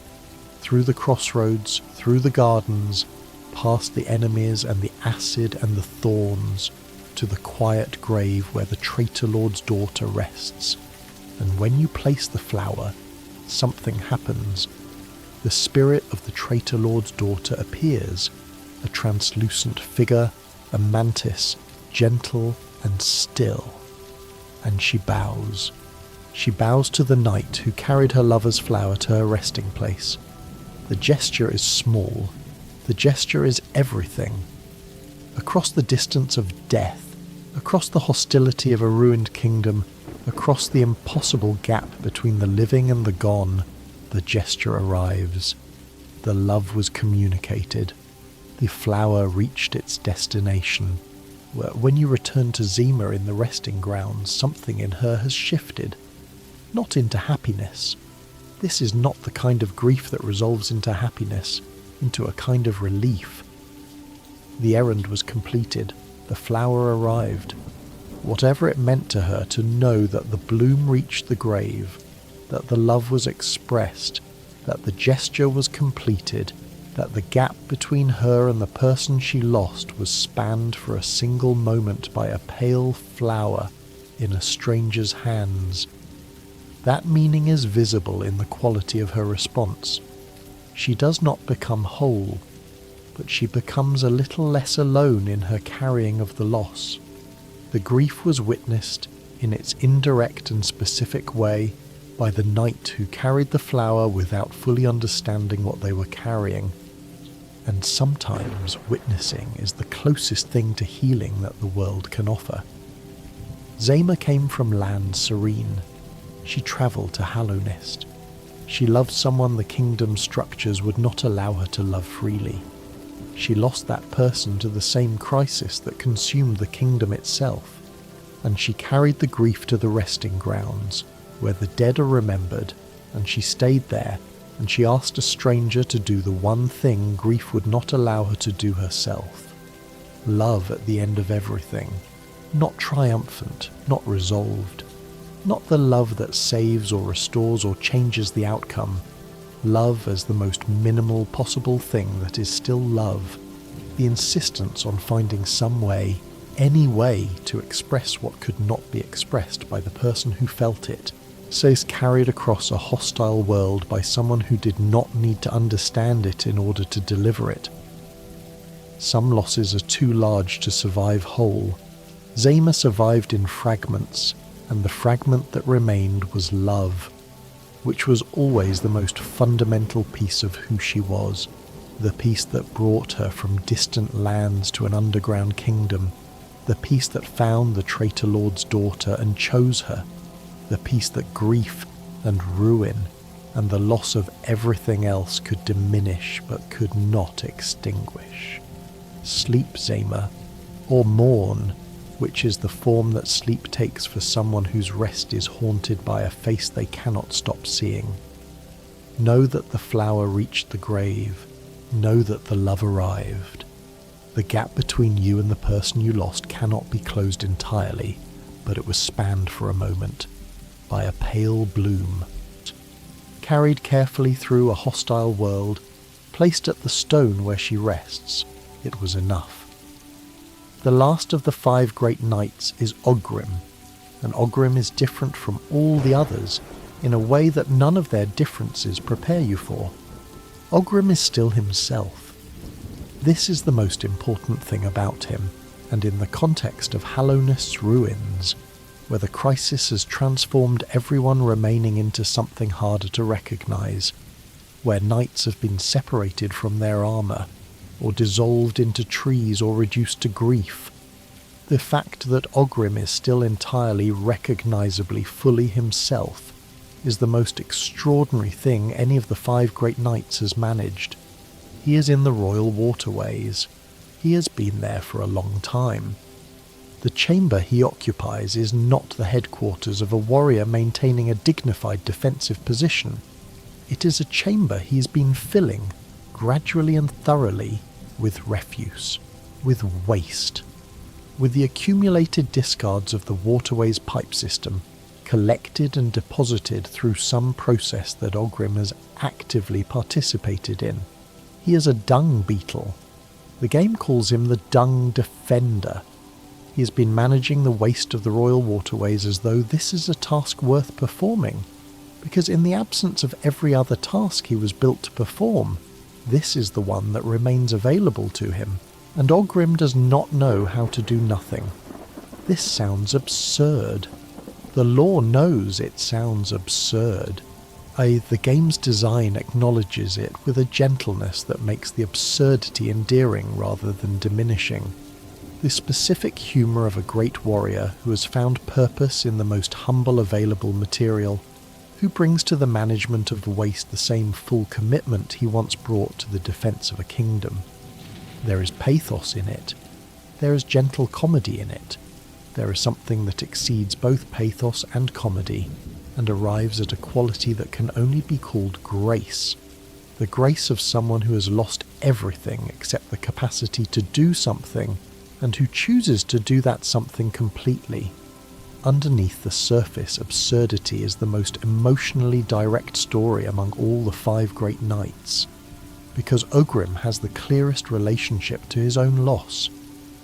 [SPEAKER 1] through the crossroads, through the gardens, past the enemies and the acid and the thorns, to the quiet grave where the traitor lord's daughter rests. And when you place the flower, something happens. The spirit of the traitor lord's daughter appears, a translucent figure, a mantis, gentle and still, and she bows. She bows to the knight who carried her lover's flower to her resting place. The gesture is small. The gesture is everything. Across the distance of death, across the hostility of a ruined kingdom, across the impossible gap between the living and the gone, the gesture arrives. The love was communicated. The flower reached its destination. When you return to Ze'mer in the resting grounds, something in her has shifted. Not into happiness. This is not the kind of grief that resolves into happiness, into a kind of relief. The errand was completed. The flower arrived. Whatever it meant to her to know that the bloom reached the grave, that the love was expressed, that the gesture was completed, that the gap between her and the person she lost was spanned for a single moment by a pale flower in a stranger's hands. That meaning is visible in the quality of her response. She does not become whole, but she becomes a little less alone in her carrying of the loss. The grief was witnessed in its indirect and specific way by the knight who carried the flower without fully understanding what they were carrying. And sometimes witnessing is the closest thing to healing that the world can offer. Ze'mer came from land serene. She travelled to Hallownest. She loved someone the kingdom's structures would not allow her to love freely. She lost that person to the same crisis that consumed the kingdom itself, and she carried the grief to the resting grounds, where the dead are remembered, and she stayed there, and she asked a stranger to do the one thing grief would not allow her to do herself. Love at the end of everything, not triumphant, not resolved, not the love that saves or restores or changes the outcome. Love as the most minimal possible thing that is still love, the insistence on finding some way, any way, to express what could not be expressed by the person who felt it, says carried across a hostile world by someone who did not need to understand it in order to deliver it. Some losses are too large to survive whole. Ze'mer survived in fragments, and the fragment that remained was love, which was always the most fundamental piece of who she was, the piece that brought her from distant lands to an underground kingdom, the piece that found the traitor lord's daughter and chose her, the piece that grief and ruin and the loss of everything else could diminish but could not extinguish. Sleep, Ze'mer, or mourn, which is the form that sleep takes for someone whose rest is haunted by a face they cannot stop seeing. Know that the flower reached the grave. Know that the love arrived. The gap between you and the person you lost cannot be closed entirely, but it was spanned for a moment by a pale bloom. Carried carefully through a hostile world, placed at the stone where she rests, it was enough. The last of the 5 great knights is Ogrim, and Ogrim is different from all the others in a way that none of their differences prepare you for. Ogrim is still himself. This is the most important thing about him, and in the context of Hallownest's ruins, where the crisis has transformed everyone remaining into something harder to recognise, where knights have been separated from their armour, or dissolved into trees or reduced to grief. The fact that Ogrim is still entirely recognisably fully himself is the most extraordinary thing any of the 5 great knights has managed. He is in the royal waterways. He has been there for a long time. The chamber he occupies is not the headquarters of a warrior maintaining a dignified defensive position. It is a chamber he has been filling, gradually and thoroughly, with refuse, with waste, with the accumulated discards of the waterways pipe system, collected and deposited through some process that Ogrim has actively participated in. He is a dung beetle. The game calls him the Dung Defender. He has been managing the waste of the royal waterways as though this is a task worth performing, because in the absence of every other task he was built to perform, this is the one that remains available to him, and Ogrim does not know how to do nothing. This sounds absurd. The lore knows it sounds absurd. The game's design acknowledges it with a gentleness that makes the absurdity endearing rather than diminishing. The specific humour of a great warrior who has found purpose in the most humble available material, who brings to the management of the waste the same full commitment he once brought to the defence of a kingdom. There is pathos in it. There is gentle comedy in it. There is something that exceeds both pathos and comedy, and arrives at a quality that can only be called grace. The grace of someone who has lost everything except the capacity to do something, and who chooses to do that something completely. Underneath the surface, absurdity is the most emotionally direct story among all the 5 great knights. because Ogrim has the clearest relationship to his own loss.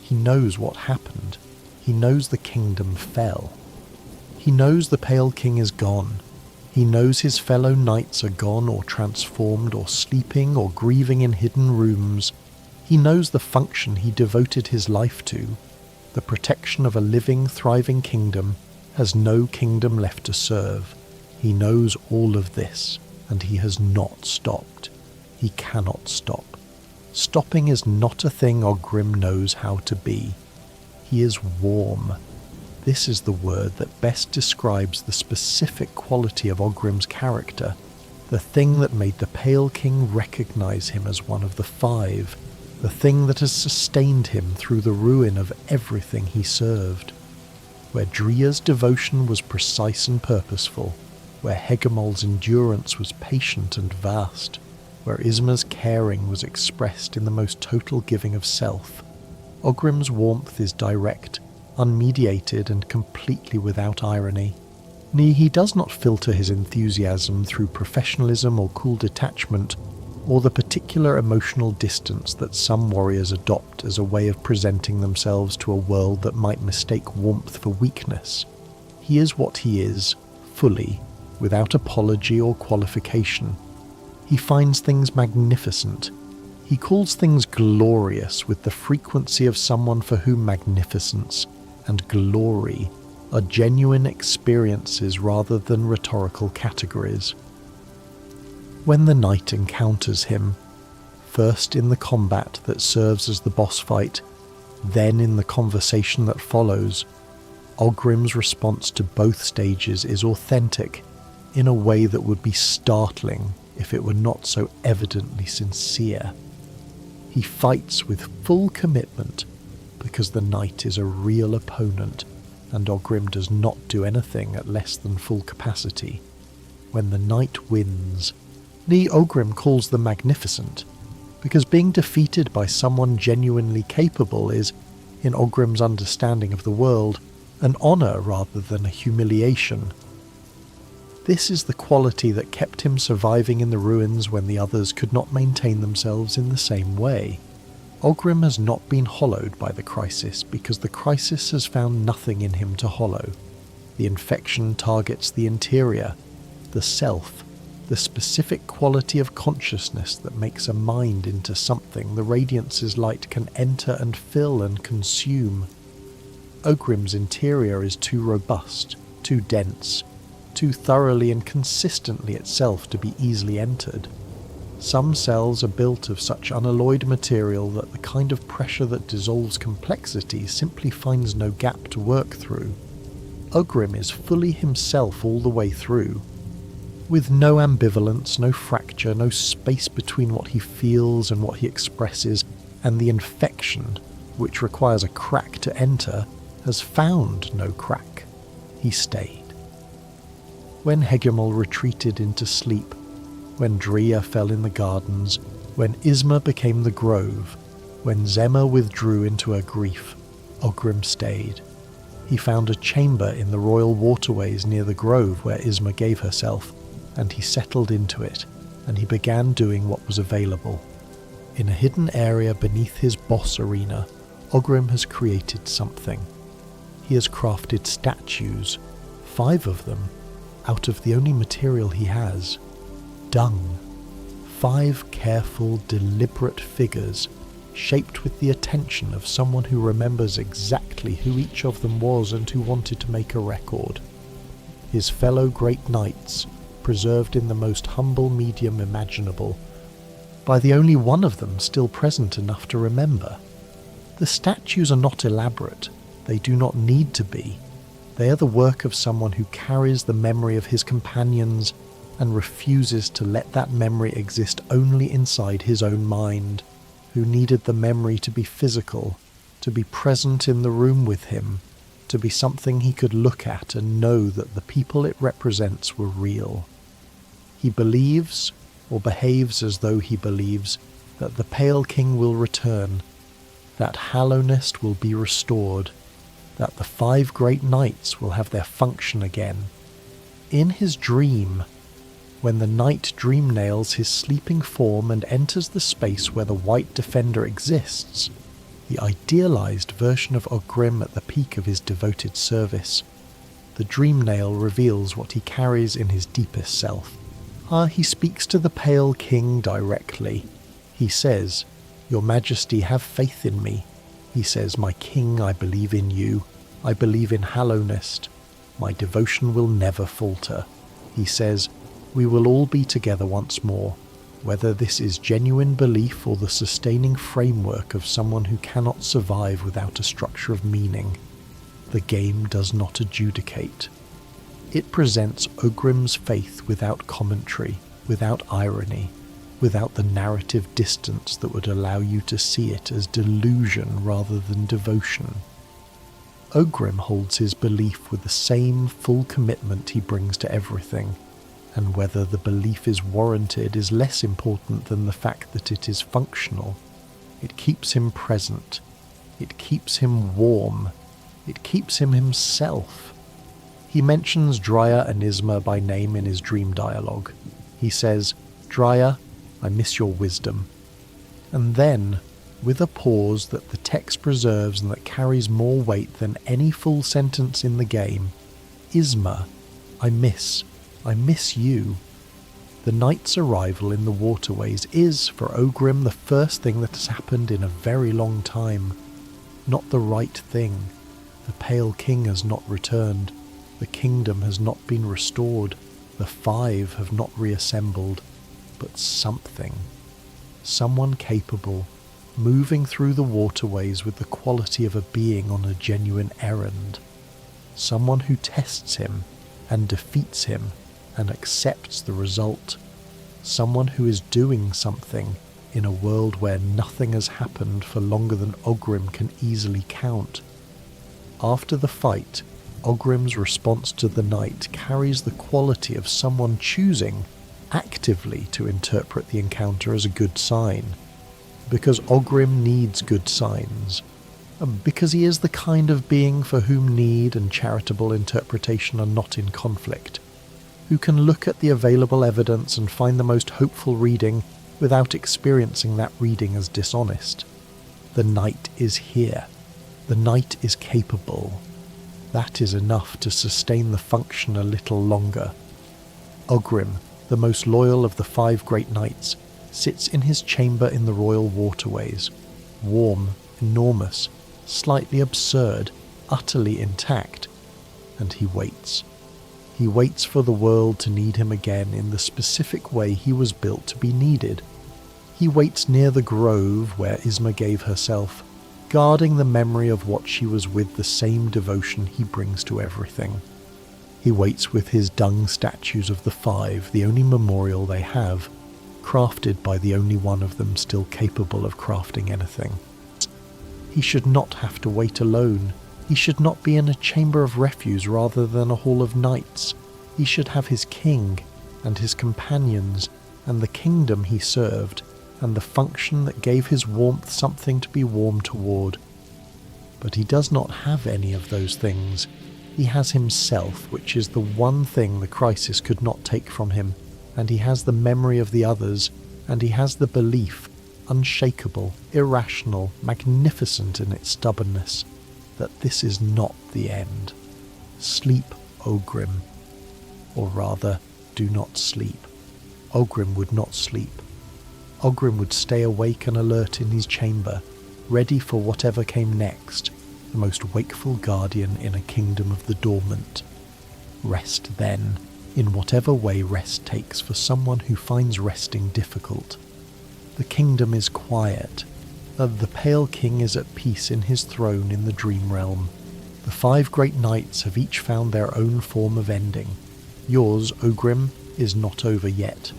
[SPEAKER 1] He knows what happened. He knows the kingdom fell. He knows the Pale King is gone. He knows his fellow knights are gone or transformed or sleeping or grieving in hidden rooms. He knows the function he devoted his life to. The protection of a living, thriving kingdom has no kingdom left to serve. He knows all of this, and he has not stopped. He cannot stop. Stopping is not a thing Ogrim knows how to be. He is warm. This is the word that best describes the specific quality of Ogrim's character, the thing that made the Pale King recognize him as one of the five, the thing that has sustained him through the ruin of everything he served. Where Drya's devotion was precise and purposeful, where Hegemol's endurance was patient and vast, where Isma's caring was expressed in the most total giving of self, Ogrim's warmth is direct, unmediated and completely without irony. He does not filter his enthusiasm through professionalism or cool detachment, or the particular emotional distance that some warriors adopt as a way of presenting themselves to a world that might mistake warmth for weakness. He is what he is, fully, without apology or qualification. He finds things magnificent. He calls things glorious with the frequency of someone for whom magnificence and glory are genuine experiences rather than rhetorical categories. When the knight encounters him, first in the combat that serves as the boss fight, then in the conversation that follows, Ogrim's response to both stages is authentic in a way that would be startling if it were not so evidently sincere. He fights with full commitment because the knight is a real opponent, and Ogrim does not do anything at less than full capacity. When the knight wins, Ogrim calls them magnificent, because being defeated by someone genuinely capable is, in Ogrim's understanding of the world, an honour rather than a humiliation. This is the quality that kept him surviving in the ruins when the others could not maintain themselves in the same way. Ogrim has not been hollowed by the crisis because the crisis has found nothing in him to hollow. The infection targets the interior, the self, the specific quality of consciousness that makes a mind into something the Radiance's light can enter and fill and consume. Ogrim's interior is too robust, too dense, too thoroughly and consistently itself to be easily entered. Some cells are built of such unalloyed material that the kind of pressure that dissolves complexity simply finds no gap to work through. Ogrim is fully himself all the way through, with no ambivalence, no fracture, no space between what he feels and what he expresses, and the infection, which requires a crack to enter, has found no crack. He stayed. When Hegemol retreated into sleep, when Drya fell in the gardens, when Isma became the grove, when Ze'mer withdrew into her grief, Ogrim stayed. He found a chamber in the royal waterways near the grove where Isma gave herself, and he settled into it, and he began doing what was available. In a hidden area beneath his boss arena, Ogrim has created something. He has crafted statues, 5 of them, out of the only material he has, dung. 5 careful, deliberate figures, shaped with the attention of someone who remembers exactly who each of them was and who wanted to make a record. His fellow great knights, preserved in the most humble medium imaginable, by the only one of them still present enough to remember. The statues are not elaborate, they do not need to be. They are the work of someone who carries the memory of his companions and refuses to let that memory exist only inside his own mind, who needed the memory to be physical, to be present in the room with him, to be something he could look at and know that the people it represents were real. He believes, or behaves as though he believes, that the Pale King will return, that hallowness will be restored, that the 5 great knights will have their function again. In his dream, When the knight dream nails his sleeping form and enters the space where the white defender exists, the idealized version of Ogrim at the peak of his devoted service, the dream nail reveals what he carries in his deepest self. He speaks to the Pale King directly. He says, "Your Majesty, have faith in me." He says, "My king, I believe in you. I believe in Hallownest. My devotion will never falter." He says, "We will all be together once more, whether this is genuine belief or the sustaining framework of someone who cannot survive without a structure of meaning. The game does not adjudicate." It presents Ogrim's faith without commentary, without irony, without the narrative distance that would allow you to see it as delusion rather than devotion. Ogrim holds his belief with the same full commitment he brings to everything, and whether the belief is warranted is less important than the fact that it is functional. It keeps him present. It keeps him warm. It keeps him himself. He mentions Drya and Isma by name in his dream dialogue. He says, "Drya, I miss your wisdom." And then, with a pause that the text preserves and that carries more weight than any full sentence in the game, "Isma, I miss you." The knight's arrival in the waterways is, for Ogrim, the first thing that has happened in a very long time. Not the right thing. The Pale King has not returned. The kingdom has not been restored. The Five have not reassembled. But something. Someone capable, moving through the waterways with the quality of a being on a genuine errand. Someone who tests him and defeats him and accepts the result. Someone who is doing something in a world where nothing has happened for longer than Ogrim can easily count. After the fight, Ogrim's response to the knight carries the quality of someone choosing actively to interpret the encounter as a good sign. Because Ogrim needs good signs. Because he is the kind of being for whom need and charitable interpretation are not in conflict. Who can look at the available evidence and find the most hopeful reading without experiencing that reading as dishonest. The knight is here. The knight is capable. That is enough to sustain the function a little longer. Ogrim, the most loyal of the 5 great knights, sits in his chamber in the royal waterways, warm, enormous, slightly absurd, utterly intact, and he waits. He waits for the world to need him again in the specific way he was built to be needed. He waits near the grove where Isma gave herself, guarding the memory of what she was with the same devotion he brings to everything. He waits with his dung statues of the 5, the only memorial they have, crafted by the only one of them still capable of crafting anything. He should not have to wait alone. He should not be in a chamber of refuse rather than a hall of knights. He should have his king, and his companions, and the kingdom he served, and the function that gave his warmth something to be warm toward. But he does not have any of those things. He has himself, which is the one thing the crisis could not take from him, and he has the memory of the others, and he has the belief, unshakable, irrational, magnificent in its stubbornness, that this is not the end. Sleep, Ogrim. Or rather, do not sleep. Ogrim would not sleep. Ogrim would stay awake and alert in his chamber, ready for whatever came next, the most wakeful guardian in a kingdom of the dormant. Rest then, in whatever way rest takes for someone who finds resting difficult. The kingdom is quiet. The Pale King is at peace in his throne in the dream realm. The 5 great knights have each found their own form of ending. Yours, Ogrim, is not over yet.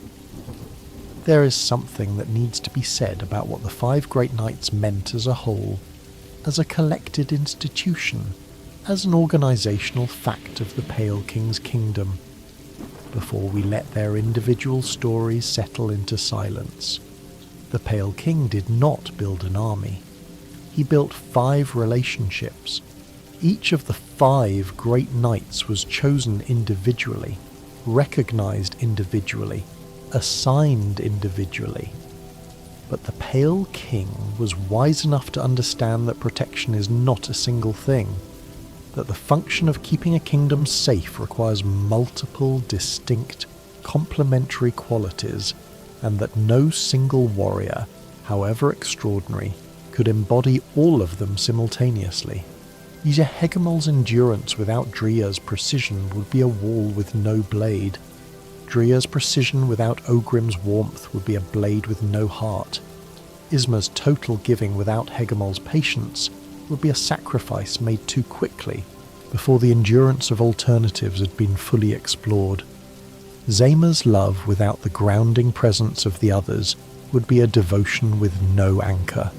[SPEAKER 1] There is something that needs to be said about what the 5 great knights meant as a whole, as a collected institution, as an organisational fact of the Pale King's kingdom, before we let their individual stories settle into silence. The Pale King did not build an army. He built 5 relationships. Each of the 5 great knights was chosen individually, recognized individually, assigned individually. But the Pale King was wise enough to understand that protection is not a single thing, that the function of keeping a kingdom safe requires multiple, distinct, complementary qualities, and that no single warrior, however extraordinary, could embody all of them simultaneously. Hegemol's endurance without Drya's precision would be a wall with no blade. Drya's precision without Ogrim's warmth would be a blade with no heart. Isma's total giving without Hegemol's patience would be a sacrifice made too quickly, before the endurance of alternatives had been fully explored. Ze'mer's love without the grounding presence of the others would be a devotion with no anchor.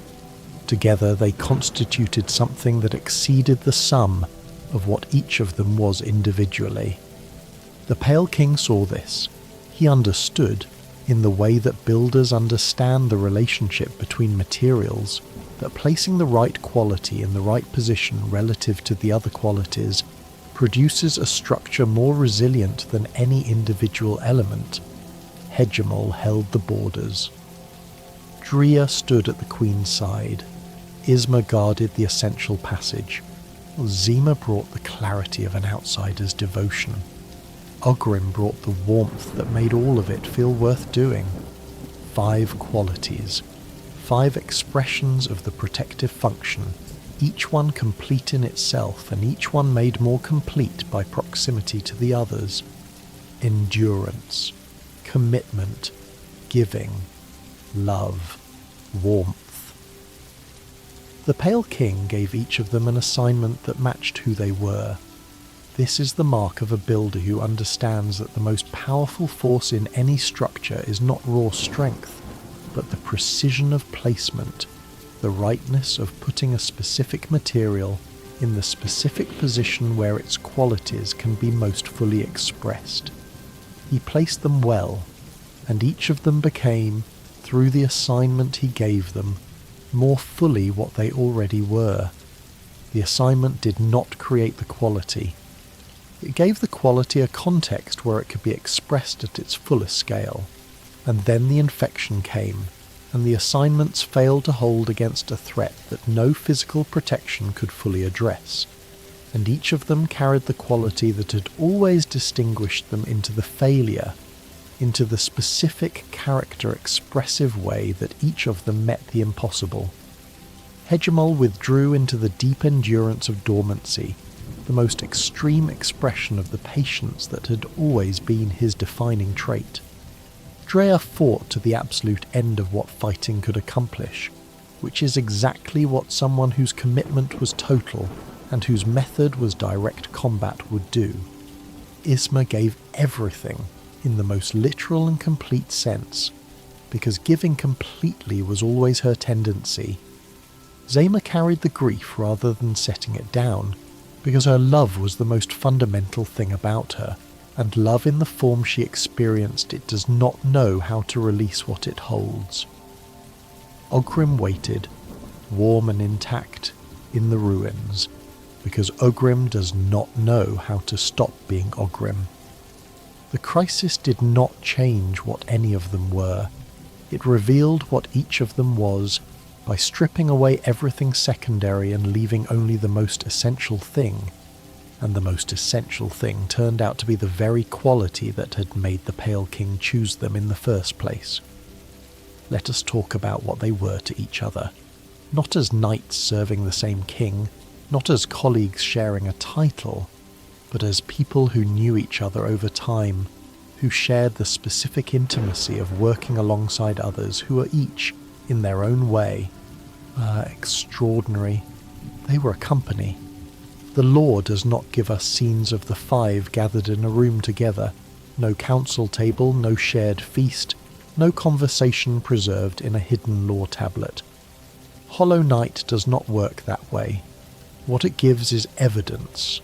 [SPEAKER 1] Together they constituted something that exceeded the sum of what each of them was individually. The Pale King saw this. He understood, in the way that builders understand the relationship between materials, that placing the right quality in the right position relative to the other qualities produces a structure more resilient than any individual element. Hegemol held the borders. Drya stood at the Queen's side. Isma guarded the essential passage. Ze'mer brought the clarity of an outsider's devotion. Ogrim brought the warmth that made all of it feel worth doing. 5 qualities, 5 expressions of the protective function, each one complete in itself and each one made more complete by proximity to the others. Endurance, commitment, giving, love, warmth. The Pale King gave each of them an assignment that matched who they were. This is the mark of a builder who understands that the most powerful force in any structure is not raw strength, but the precision of placement, the rightness of putting a specific material in the specific position where its qualities can be most fully expressed. He placed them well, and each of them became, through the assignment he gave them, more fully what they already were. The assignment did not create the quality. It gave the quality a context where it could be expressed at its fullest scale. And then the infection came, and the assignments failed to hold against a threat that no physical protection could fully address. And each of them carried the quality that had always distinguished them into the failure, into the specific character-expressive way that each of them met the impossible. Hegemol withdrew into the deep endurance of dormancy, the most extreme expression of the patience that had always been his defining trait. Drya fought to the absolute end of what fighting could accomplish, which is exactly what someone whose commitment was total and whose method was direct combat would do. Isma gave everything in the most literal and complete sense, because giving completely was always her tendency. Ze'mer carried the grief rather than setting it down, because her love was the most fundamental thing about her, and love in the form she experienced it does not know how to release what it holds. Ogrim waited, warm and intact, in the ruins, because Ogrim does not know how to stop being Ogrim. The crisis did not change what any of them were. It revealed what each of them was, by stripping away everything secondary and leaving only the most essential thing, and the most essential thing turned out to be the very quality that had made the Pale King choose them in the first place. Let us talk about what they were to each other, not as knights serving the same king, not as colleagues sharing a title, but as people who knew each other over time, who shared the specific intimacy of working alongside others who were each, in their own way, extraordinary. They were a company. The law does not give us scenes of the 5 gathered in a room together, no council table, no shared feast, no conversation preserved in a hidden law tablet. Hollow Knight does not work that way. What it gives is evidence.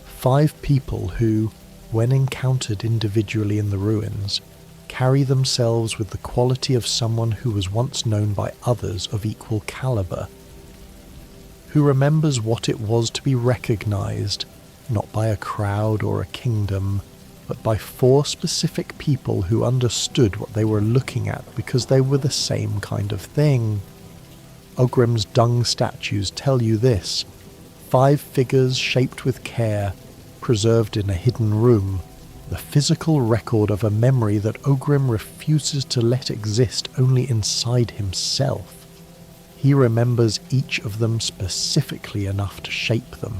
[SPEAKER 1] 5 people who, when encountered individually in the ruins, carry themselves with the quality of someone who was once known by others of equal caliber, who remembers what it was to be recognized, not by a crowd or a kingdom, but by 4 specific people who understood what they were looking at because they were the same kind of thing. Ogrim's dung statues tell you this: 5 figures shaped with care, preserved in a hidden room, the physical record of a memory that Ogrim refuses to let exist only inside himself. He remembers each of them specifically enough to shape them.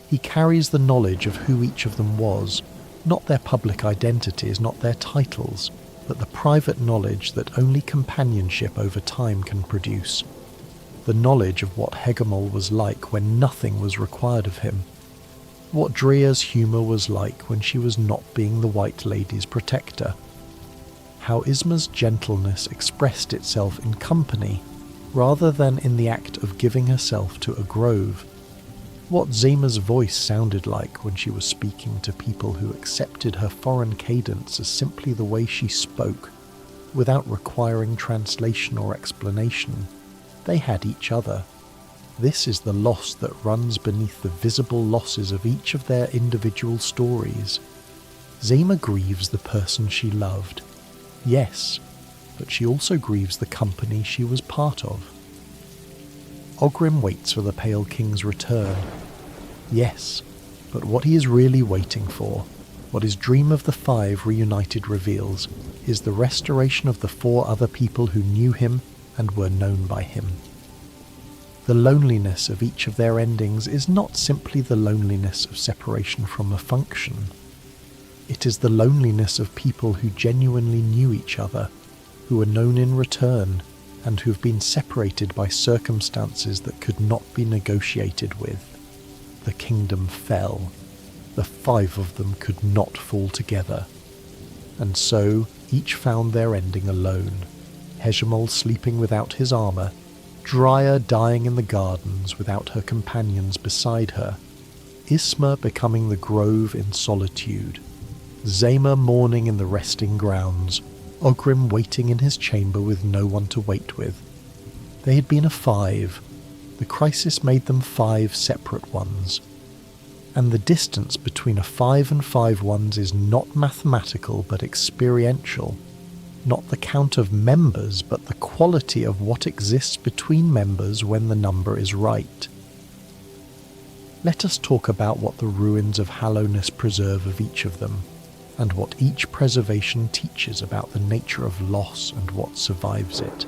[SPEAKER 1] He carries the knowledge of who each of them was, not their public identities, not their titles, but the private knowledge that only companionship over time can produce. The knowledge of what Hegemol was like when nothing was required of him. What Drya's humour was like when she was not being the White Lady's protector. How Isma's gentleness expressed itself in company, rather than in the act of giving herself to a grove. What Ze'mer's voice sounded like when she was speaking to people who accepted her foreign cadence as simply the way she spoke, without requiring translation or explanation. They had each other. This is the loss that runs beneath the visible losses of each of their individual stories. Ze'mer grieves the person she loved. Yes, but she also grieves the company she was part of. Ogrim waits for the Pale King's return. Yes, but what he is really waiting for, what his dream of the 5 reunited reveals, is the restoration of the 4 other people who knew him and were known by him. The loneliness of each of their endings is not simply the loneliness of separation from a function. It is the loneliness of people who genuinely knew each other, who were known in return, and who have been separated by circumstances that could not be negotiated with. The kingdom fell. The 5 of them could not fall together. And so each found their ending alone. Hegemol sleeping without his armour, Drya dying in the gardens without her companions beside her, Isma becoming the grove in solitude, Ze'mer mourning in the resting grounds, Ogrim waiting in his chamber with no one to wait with. They had been a 5. The crisis made them 5 separate ones. And the distance between a 5 and 5 ones is not mathematical but experiential. Not the count of members, but the quality of what exists between members when the number is right. Let us talk about what the ruins of Hallowness preserve of each of them, and what each preservation teaches about the nature of loss and what survives it.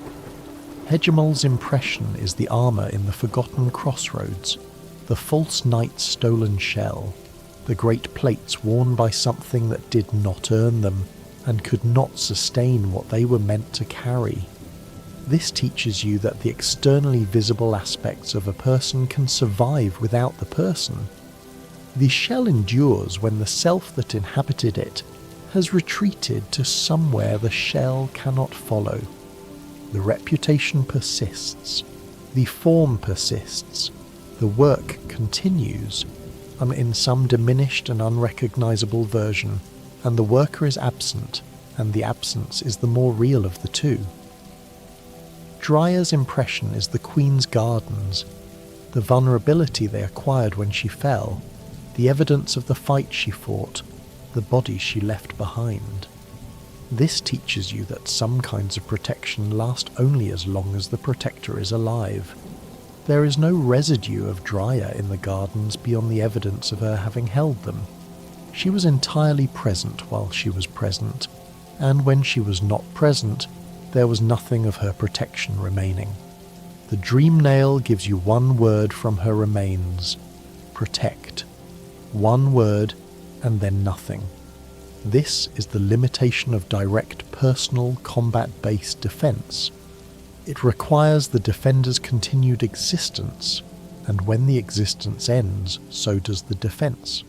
[SPEAKER 1] Hegemol's impression is the armour in the forgotten crossroads, the false knight's stolen shell, the great plates worn by something that did not earn them, and could not sustain what they were meant to carry. This teaches you that the externally visible aspects of a person can survive without the person. The shell endures when the self that inhabited it has retreated to somewhere the shell cannot follow. The reputation persists, the form persists, the work continues, in some diminished and unrecognizable version, and the worker is absent, and the absence is the more real of the two. Drya's impression is the Queen's gardens, the vulnerability they acquired when she fell, the evidence of the fight she fought, the body she left behind. This teaches you that some kinds of protection last only as long as the protector is alive. There is no residue of Drya in the gardens beyond the evidence of her having held them. She was entirely present while she was present, and when she was not present, there was nothing of her protection remaining. The dream nail gives you one word from her remains: protect. One word, and then nothing. This is the limitation of direct personal combat-based defense. It requires the defender's continued existence, and when the existence ends, so does the defense.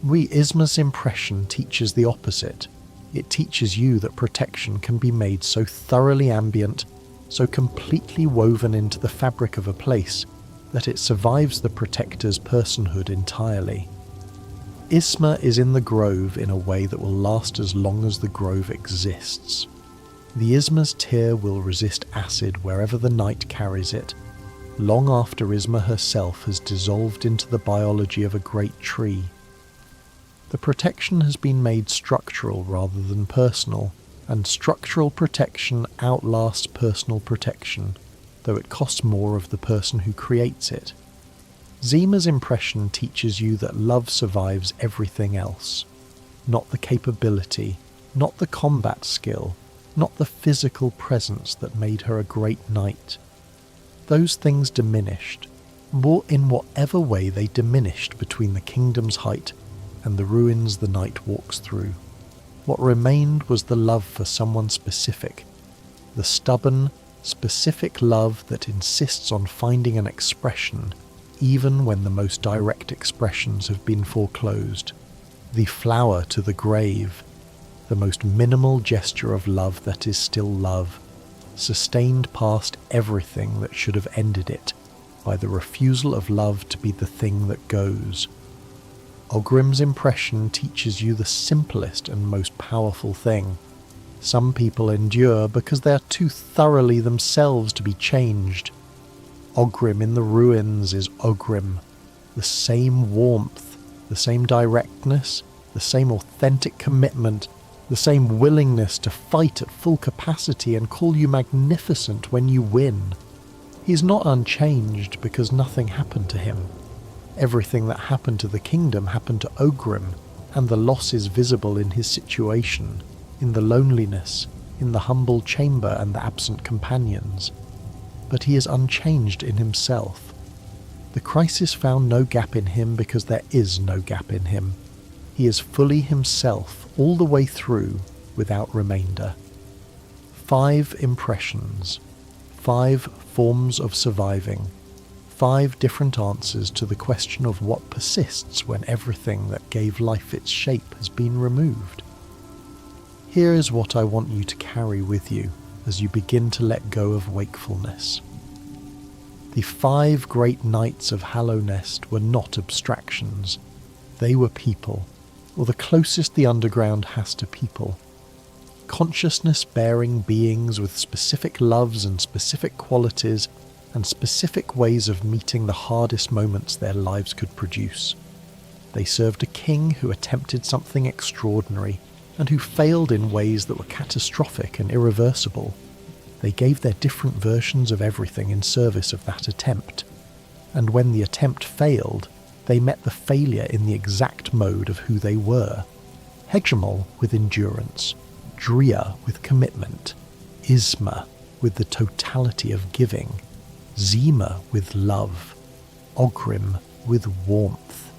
[SPEAKER 1] Isma's impression teaches the opposite. It teaches you that protection can be made so thoroughly ambient, so completely woven into the fabric of a place, that it survives the protector's personhood entirely. Isma is in the grove in a way that will last as long as the grove exists. The Isma's tear will resist acid wherever the night carries it, long after Isma herself has dissolved into the biology of a great tree. The protection has been made structural rather than personal, and structural protection outlasts personal protection, though it costs more of the person who creates it. Ze'mer's impression teaches you that love survives everything else. Not the capability, not the combat skill, not the physical presence that made her a great knight. Those things diminished, in whatever way they diminished between the kingdom's height and the ruins the knight walks through. What remained was the love for someone specific, the stubborn, specific love that insists on finding an expression even when the most direct expressions have been foreclosed. The flower to the grave, the most minimal gesture of love that is still love, sustained past everything that should have ended it by the refusal of love to be the thing that goes. Ogrim's impression teaches you the simplest and most powerful thing. Some people endure because they are too thoroughly themselves to be changed. Ogrim in the ruins is Ogrim, the same warmth, the same directness, the same authentic commitment, the same willingness to fight at full capacity and call you magnificent when you win. He is not unchanged because nothing happened to him. Everything that happened to the kingdom happened to Ogrim, and the loss is visible in his situation, in the loneliness, in the humble chamber and the absent companions. But he is unchanged in himself. The crisis found no gap in him because there is no gap in him. He is fully himself all the way through, without remainder. 5 impressions, 5 forms of surviving, 5 different answers to the question of what persists when everything that gave life its shape has been removed. Here is what I want you to carry with you as you begin to let go of wakefulness. The 5 great knights of Hallownest were not abstractions. They were people, or the closest the underground has to people. Consciousness-bearing beings with specific loves and specific qualities and specific ways of meeting the hardest moments their lives could produce. They served a king who attempted something extraordinary and who failed in ways that were catastrophic and irreversible. They gave their different versions of everything in service of that attempt, and when the attempt failed, they met the failure in the exact mode of who they were. Hegemol with endurance, Drya with commitment, Isma with the totality of giving, Ze'mer with love, Ogrim with warmth.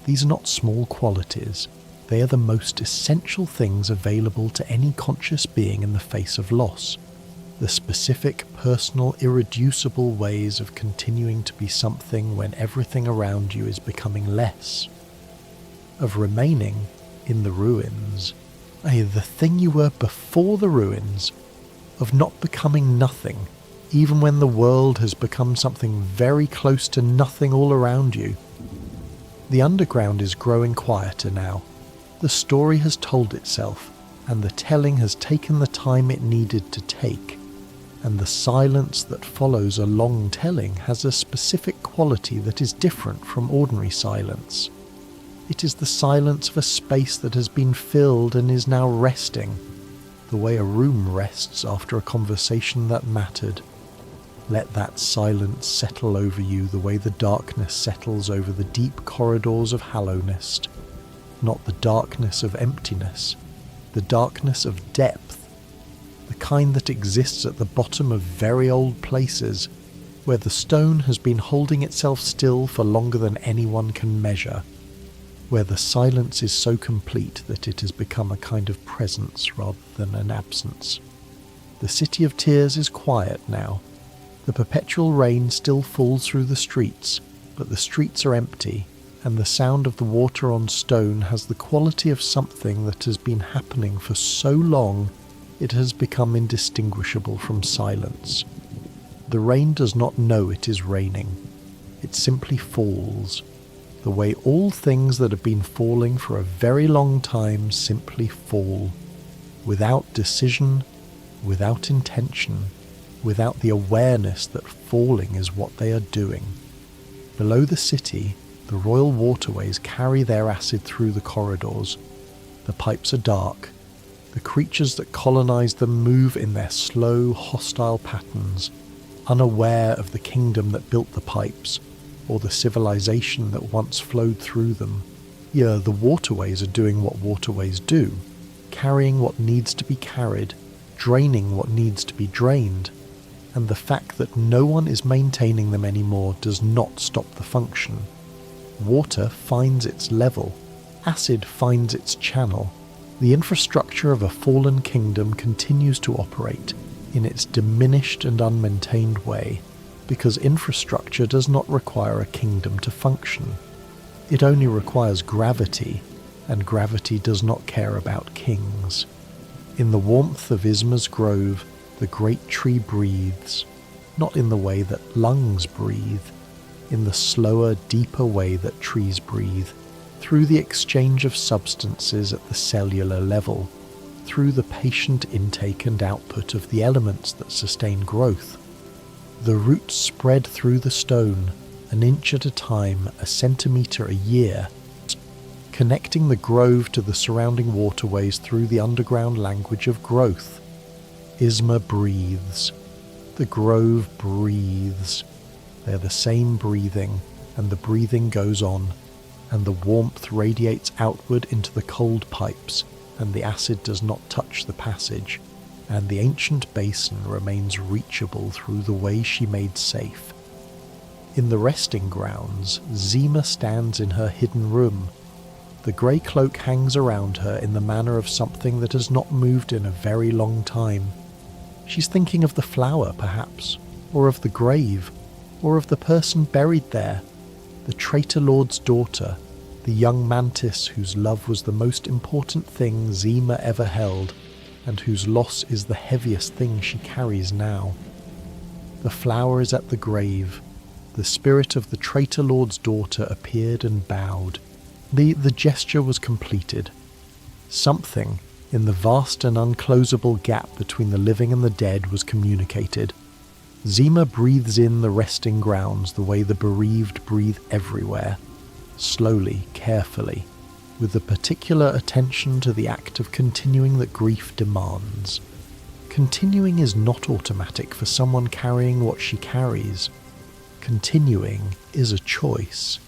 [SPEAKER 1] These are not small qualities. They are the most essential things available to any conscious being in the face of loss. The specific, personal, irreducible ways of continuing to be something when everything around you is becoming less. Of remaining in the ruins, the thing you were before the ruins. Of not becoming nothing, even when the world has become something very close to nothing all around you. The underground is growing quieter now. The story has told itself, and the telling has taken the time it needed to take. And the silence that follows a long telling has a specific quality that is different from ordinary silence. It is the silence of a space that has been filled and is now resting, the way a room rests after a conversation that mattered. Let that silence settle over you the way the darkness settles over the deep corridors of Hallownest. Not the darkness of emptiness, the darkness of depth, the kind that exists at the bottom of very old places, where the stone has been holding itself still for longer than anyone can measure, where the silence is so complete that it has become a kind of presence rather than an absence. The City of Tears is quiet now. The perpetual rain still falls through the streets, but the streets are empty, and the sound of the water on stone has the quality of something that has been happening for so long it has become indistinguishable from silence. The rain does not know it is raining. It simply falls, the way all things that have been falling for a very long time simply fall, without decision, without intention, without the awareness that falling is what they are doing. Below the city, The royal waterways carry their acid through the corridors. The pipes are dark. The creatures that colonize them move in their slow, hostile patterns, unaware of the kingdom that built the pipes, or the civilization that once flowed through them. Yeah, the waterways are doing what waterways do, carrying what needs to be carried, draining what needs to be drained, and the fact that no one is maintaining them anymore does not stop the function. Water finds its level, acid finds its channel. The infrastructure of a fallen kingdom continues to operate in its diminished and unmaintained way, because infrastructure does not require a kingdom to function. It only requires gravity, and gravity does not care about kings. In the warmth of Isma's grove, the great tree breathes, not in the way that lungs breathe, in the slower, deeper way that trees breathe, through the exchange of substances at the cellular level, through the patient intake and output of the elements that sustain growth. The roots spread through the stone, an inch at a time, a centimetre a year, connecting the grove to the surrounding waterways through the underground language of growth. Isma breathes. The grove breathes. They're the same breathing, and the breathing goes on, and the warmth radiates outward into the cold pipes, and the acid does not touch the passage, and the ancient basin remains reachable through the way she made safe. In the resting grounds, Ze'mer stands in her hidden room. The grey cloak hangs around her in the manner of something that has not moved in a very long time. She's thinking of the flower, perhaps, or of the grave, or of the person buried there, the traitor lord's daughter, the young mantis whose love was the most important thing Ze'mer ever held, and whose loss is the heaviest thing she carries now. The flower is at the grave. The spirit of the traitor lord's daughter appeared and bowed. The gesture was completed. Something in the vast and unclosable gap between the living and the dead was communicated. Ze'mer breathes in the resting grounds the way the bereaved breathe everywhere, slowly, carefully, with a particular attention to the act of continuing that grief demands. Continuing is not automatic for someone carrying what she carries. Continuing is a choice,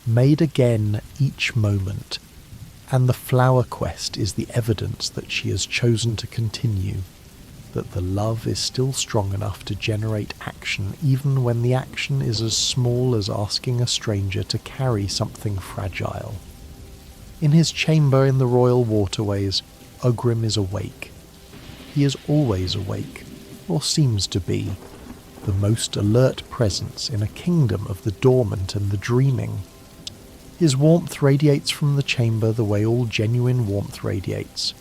[SPEAKER 1] made again each moment, and the flower quest is the evidence that she has chosen to continue, that the love is still strong enough to generate action even when the action is as small as asking a stranger to carry something fragile. In his chamber in the royal waterways, Ogrim is awake. He is always awake, or seems to be, the most alert presence in a kingdom of the dormant and the dreaming. His warmth radiates from the chamber the way all genuine warmth radiates,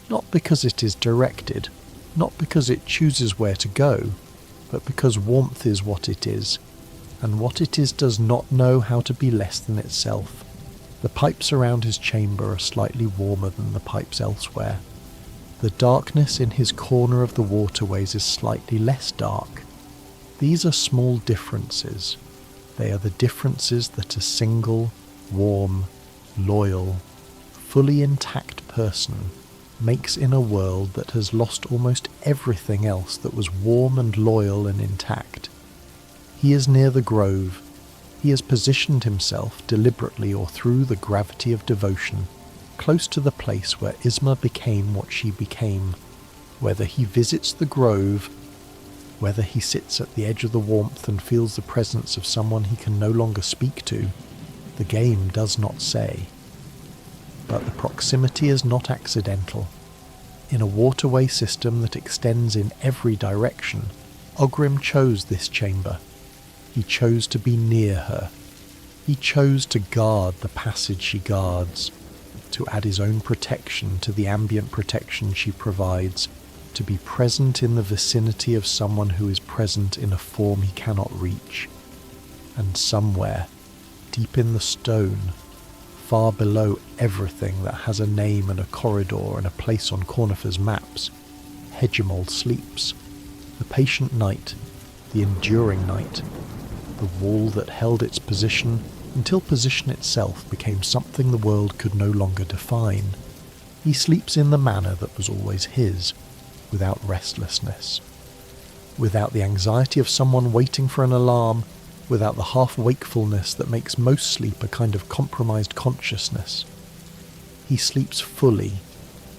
[SPEAKER 1] not because it is directed, not because it chooses where to go, but because warmth is what it is, and what it is does not know how to be less than itself. The pipes around his chamber are slightly warmer than the pipes elsewhere. The darkness in his corner of the waterways is slightly less dark. These are small differences. They are the differences that a single, warm, loyal, fully intact person makes in a world that has lost almost everything else that was warm and loyal and intact. He is near the grove. He has positioned himself, deliberately or through the gravity of devotion, close to the place where Isma became what she became. Whether he visits the grove, whether he sits at the edge of the warmth and feels the presence of someone he can no longer speak to, the game does not say. But the proximity is not accidental. In a waterway system that extends in every direction, Ogrim chose this chamber. He chose to be near her. He chose to guard the passage she guards, to add his own protection to the ambient protection she provides, to be present in the vicinity of someone who is present in a form he cannot reach. And somewhere, deep in the stone, far below everything that has a name and a corridor and a place on Cornifer's maps, Hegemol sleeps. The patient night, the enduring night, the wall that held its position, until position itself became something the world could no longer define. He sleeps in the manner that was always his, without restlessness, without the anxiety of someone waiting for an alarm, without the half-wakefulness that makes most sleep a kind of compromised consciousness. He sleeps fully,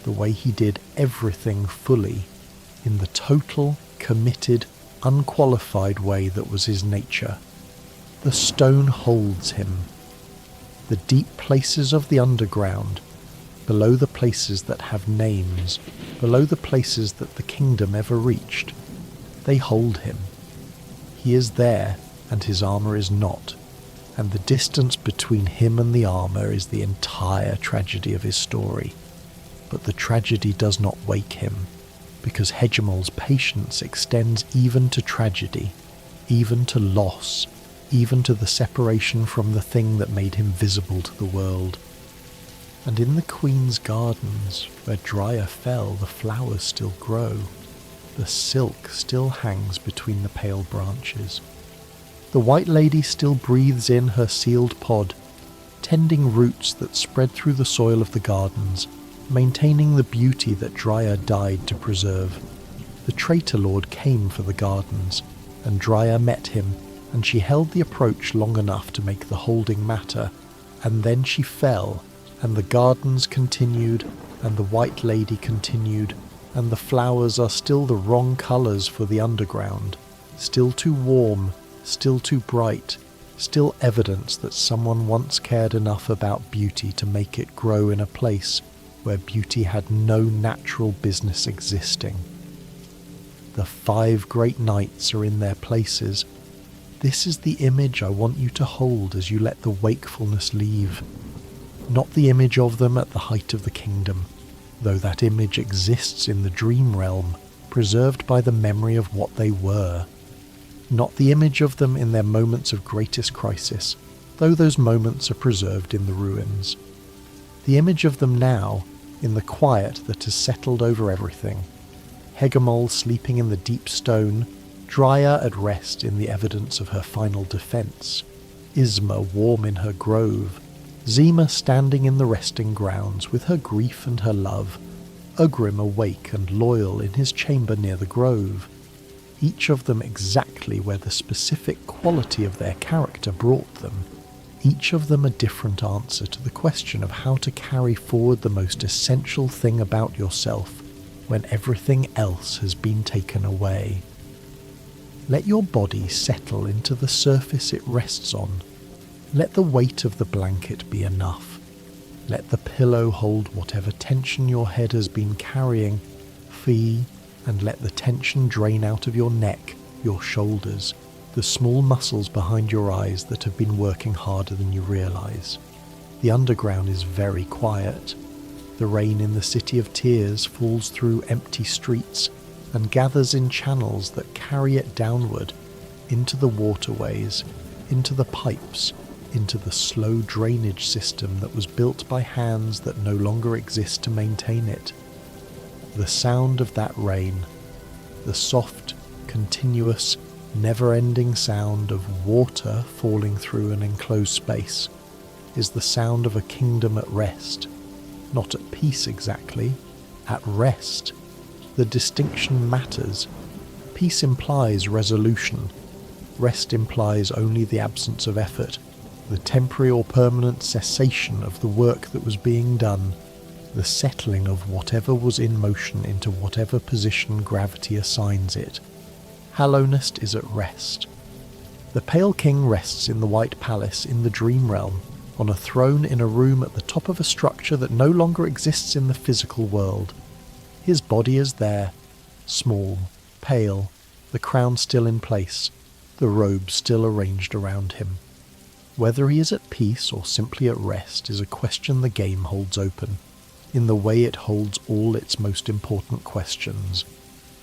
[SPEAKER 1] the way he did everything fully, in the total, committed, unqualified way that was his nature. The stone holds him. The deep places of the underground, below the places that have names, below the places that the kingdom ever reached, they hold him. He is there, and his armour is not, and the distance between him and the armour is the entire tragedy of his story. But the tragedy does not wake him, because Hegemol's patience extends even to tragedy, even to loss, even to the separation from the thing that made him visible to the world. And in the Queen's gardens, where Drya fell, the flowers still grow. The silk still hangs between the pale branches. The White Lady still breathes in her sealed pod, tending roots that spread through the soil of the gardens, maintaining the beauty that Drya died to preserve. The traitor lord came for the gardens, and Drya met him, and she held the approach long enough to make the holding matter, and then she fell, and the gardens continued, and the White Lady continued, and the flowers are still the wrong colours for the underground, still too warm, still too bright, still evidence that someone once cared enough about beauty to make it grow in a place where beauty had no natural business existing. The 5 great nights are in their places. This is the image I want you to hold as you let the wakefulness leave. Not the image of them at the height of the kingdom, though that image exists in the dream realm, preserved by the memory of what they were. Not the image of them in their moments of greatest crisis, though those moments are preserved in the ruins. The image of them now, in the quiet that has settled over everything. Hegemol sleeping in the deep stone, Drya at rest in the evidence of her final defence, Isma warm in her grove, Ze'mer standing in the resting grounds with her grief and her love, Ogrim awake and loyal in his chamber near the grove, each of them exactly where the specific quality of their character brought them, each of them a different answer to the question of how to carry forward the most essential thing about yourself when everything else has been taken away. Let your body settle into the surface it rests on. Let the weight of the blanket be enough. Let the pillow hold whatever tension your head has been carrying, and let the tension drain out of your neck, your shoulders, the small muscles behind your eyes that have been working harder than you realize. The underground is very quiet. The rain in the City of Tears falls through empty streets and gathers in channels that carry it downward, into the waterways, into the pipes, into the slow drainage system that was built by hands that no longer exist to maintain it. The sound of that rain, the soft, continuous, never-ending sound of water falling through an enclosed space, is the sound of a kingdom at rest. Not at peace exactly, at rest. The distinction matters. Peace implies resolution. Rest implies only the absence of effort, the temporary or permanent cessation of the work that was being done, the settling of whatever was in motion into whatever position gravity assigns it. Hallowness is at rest. The Pale King rests in the White Palace in the Dream Realm, on a throne in a room at the top of a structure that no longer exists in the physical world. His body is there, small, pale, the crown still in place, the robes still arranged around him. Whether he is at peace or simply at rest is a question the game holds open, in the way it holds all its most important questions,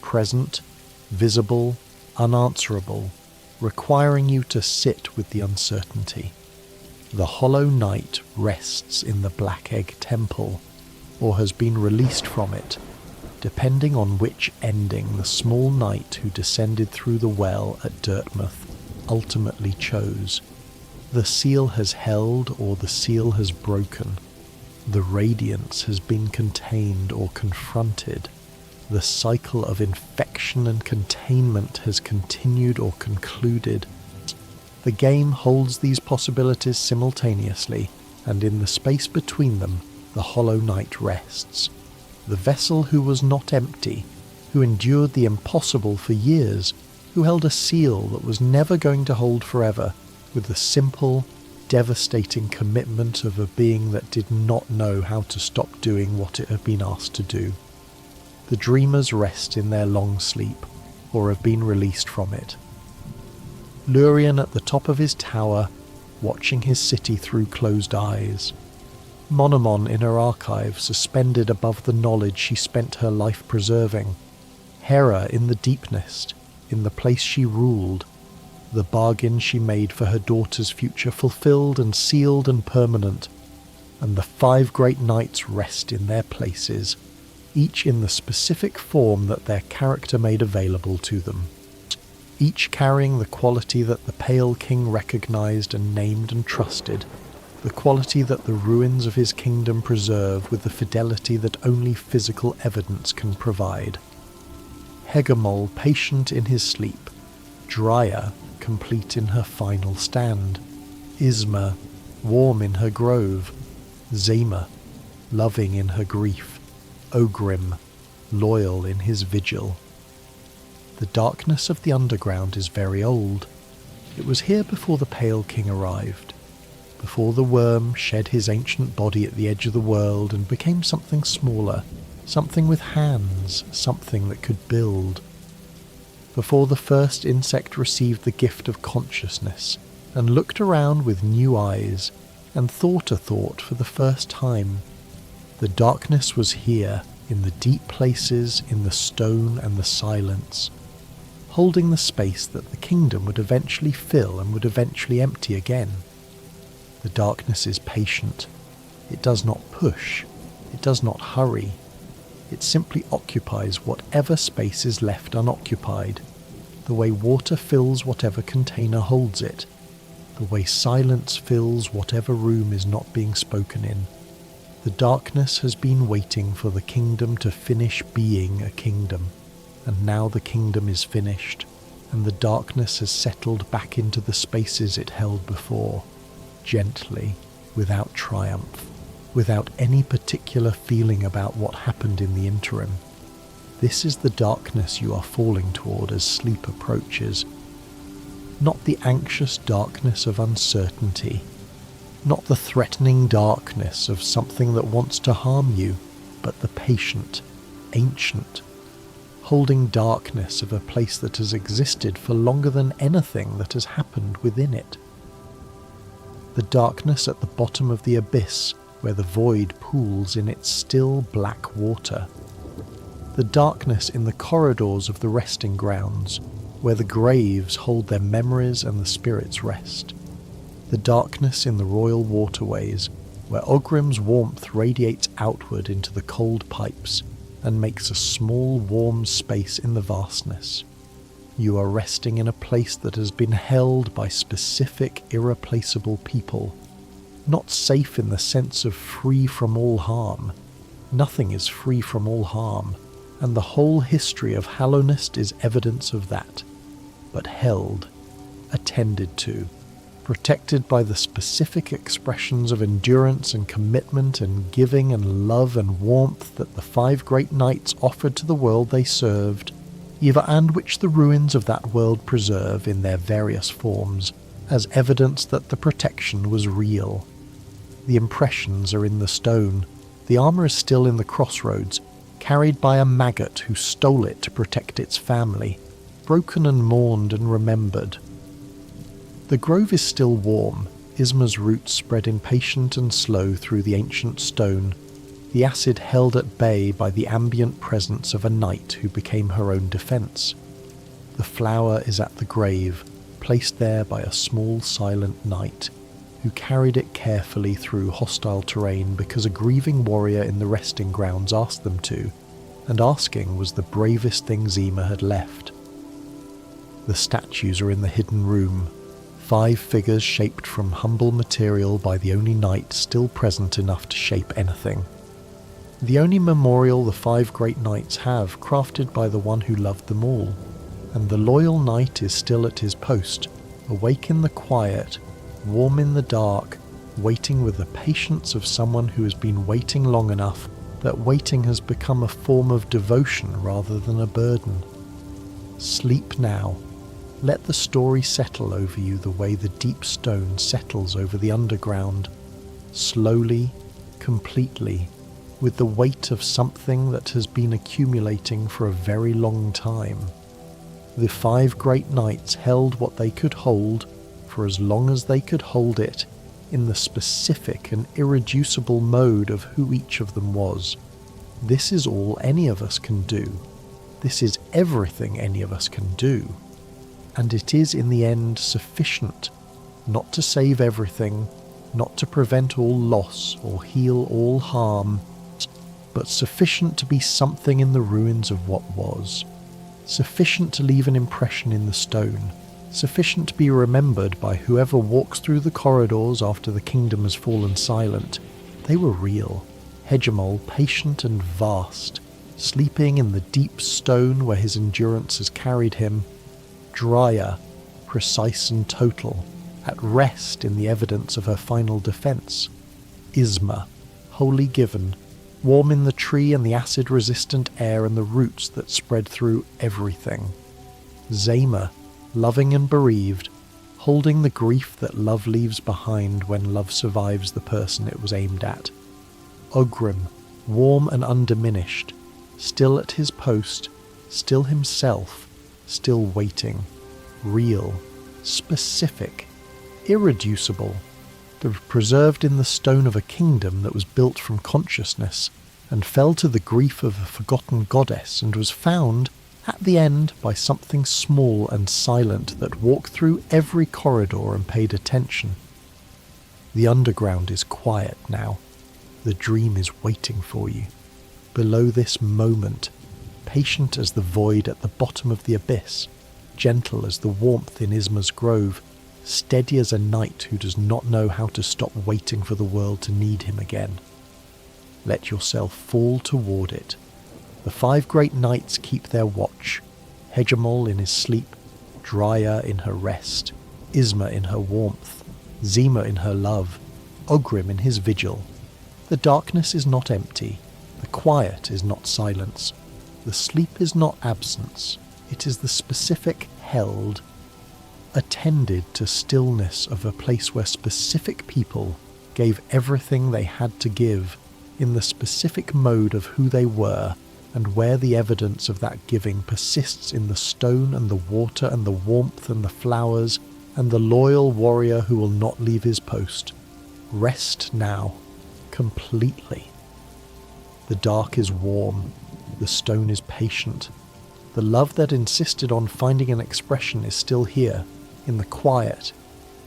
[SPEAKER 1] present, visible, unanswerable, requiring you to sit with the uncertainty. The hollow knight rests in the Black Egg Temple, or has been released from it, depending on which ending the small knight who descended through the well at Dirtmouth ultimately chose. The seal has held or the seal has broken. The radiance has been contained or confronted. The cycle of infection and containment has continued or concluded. The game holds these possibilities simultaneously, and in the space between them, the hollow knight rests. The vessel who was not empty, who endured the impossible for years, who held a seal that was never going to hold forever, with the simple, devastating commitment of a being that did not know how to stop doing what it had been asked to do. The dreamers rest in their long sleep, or have been released from it. Lurien at the top of his tower, watching his city through closed eyes. Monomon in her archive, suspended above the knowledge she spent her life preserving. Hera in the deepness, in the place she ruled. The bargain she made for her daughter's future fulfilled and sealed and permanent. And the 5 great knights rest in their places, each in the specific form that their character made available to them, each carrying the quality that the Pale King recognized and named and trusted, the quality that the ruins of his kingdom preserve with the fidelity that only physical evidence can provide. Hegemol patient in his sleep, Drya complete in her final stand, Isma warm in her grove, Ze'mer loving in her grief, Ogrim, loyal in his vigil. The darkness of the underground is very old. It was here before the Pale King arrived, before the worm shed his ancient body at the edge of the world and became something smaller, something with hands, something that could build. Before the first insect received the gift of consciousness and looked around with new eyes and thought a thought for the first time. The darkness was here, in the deep places, in the stone and the silence, holding the space that the kingdom would eventually fill and would eventually empty again. The darkness is patient. It does not push. It does not hurry. It simply occupies whatever space is left unoccupied, the way water fills whatever container holds it, the way silence fills whatever room is not being spoken in. The darkness has been waiting for the kingdom to finish being a kingdom, and now the kingdom is finished, and the darkness has settled back into the spaces it held before, gently, without triumph, without any particular feeling about what happened in the interim. This is the darkness you are falling toward as sleep approaches. Not the anxious darkness of uncertainty, not the threatening darkness of something that wants to harm you, but the patient, ancient, holding darkness of a place that has existed for longer than anything that has happened within it. The darkness at the bottom of the abyss, where the void pools in its still black water. The darkness in the corridors of the resting grounds, where the graves hold their memories and the spirits rest. The darkness in the royal waterways, where Ogrim's warmth radiates outward into the cold pipes and makes a small warm space in the vastness. You are resting in a place that has been held by specific, irreplaceable people, not safe in the sense of free from all harm. Nothing is free from all harm, and the whole history of Hallownest is evidence of that, but held, attended to, protected by the specific expressions of endurance and commitment and giving and love and warmth that the 5 great knights offered to the world they served, and which the ruins of that world preserve in their various forms, as evidence that the protection was real. The impressions are in the stone. The armour is still in the crossroads, carried by a maggot who stole it to protect its family, broken and mourned and remembered. The grove is still warm, Isma's roots spread impatient and slow through the ancient stone, the acid held at bay by the ambient presence of a knight who became her own defence. The flower is at the grave, placed there by a small silent knight, who carried it carefully through hostile terrain because a grieving warrior in the resting grounds asked them to, and asking was the bravest thing Ze'mer had left. The statues are in the hidden room, 5 figures shaped from humble material by the only knight still present enough to shape anything. The only memorial the 5 great knights have, crafted by the one who loved them all, and the loyal knight is still at his post, awake in the quiet, warm in the dark, waiting with the patience of someone who has been waiting long enough that waiting has become a form of devotion rather than a burden. Sleep now. Let the story settle over you the way the deep stone settles over the underground, slowly, completely, with the weight of something that has been accumulating for a very long time. The 5 great knights held what they could hold for as long as they could hold it, in the specific and irreducible mode of who each of them was. This is all any of us can do. This is everything any of us can do. And it is in the end sufficient, not to save everything, not to prevent all loss or heal all harm, but sufficient to be something in the ruins of what was, sufficient to leave an impression in the stone, sufficient to be remembered by whoever walks through the corridors after the kingdom has fallen silent. They were real. Hegemol, patient and vast, sleeping in the deep stone where his endurance has carried him. Drya, precise and total, at rest in the evidence of her final defence. Isma, wholly given, warm in the tree and the acid-resistant air and the roots that spread through everything. Ze'mer, loving and bereaved, holding the grief that love leaves behind when love survives the person it was aimed at. Ogrim, warm and undiminished, still at his post, still himself, still waiting, real, specific, irreducible, preserved in the stone of a kingdom that was built from consciousness and fell to the grief of a forgotten goddess and was found, at the end, by something small and silent that walked through every corridor and paid attention. The underground is quiet now. The dream is waiting for you. Below this moment, patient as the void at the bottom of the abyss, gentle as the warmth in Isma's grove, steady as a knight who does not know how to stop waiting for the world to need him again. Let yourself fall toward it. The 5 great knights keep their watch, Hegemol in his sleep, Drya in her rest, Isma in her warmth, Ze'mer in her love, Ogrim in his vigil. The darkness is not empty, the quiet is not silence, the sleep is not absence, it is the specific held, attended to stillness of a place where specific people gave everything they had to give in the specific mode of who they were, and where the evidence of that giving persists in the stone and the water and the warmth and the flowers and the loyal warrior who will not leave his post. Rest now, completely. The dark is warm, the stone is patient. The love that insisted on finding an expression is still here, in the quiet,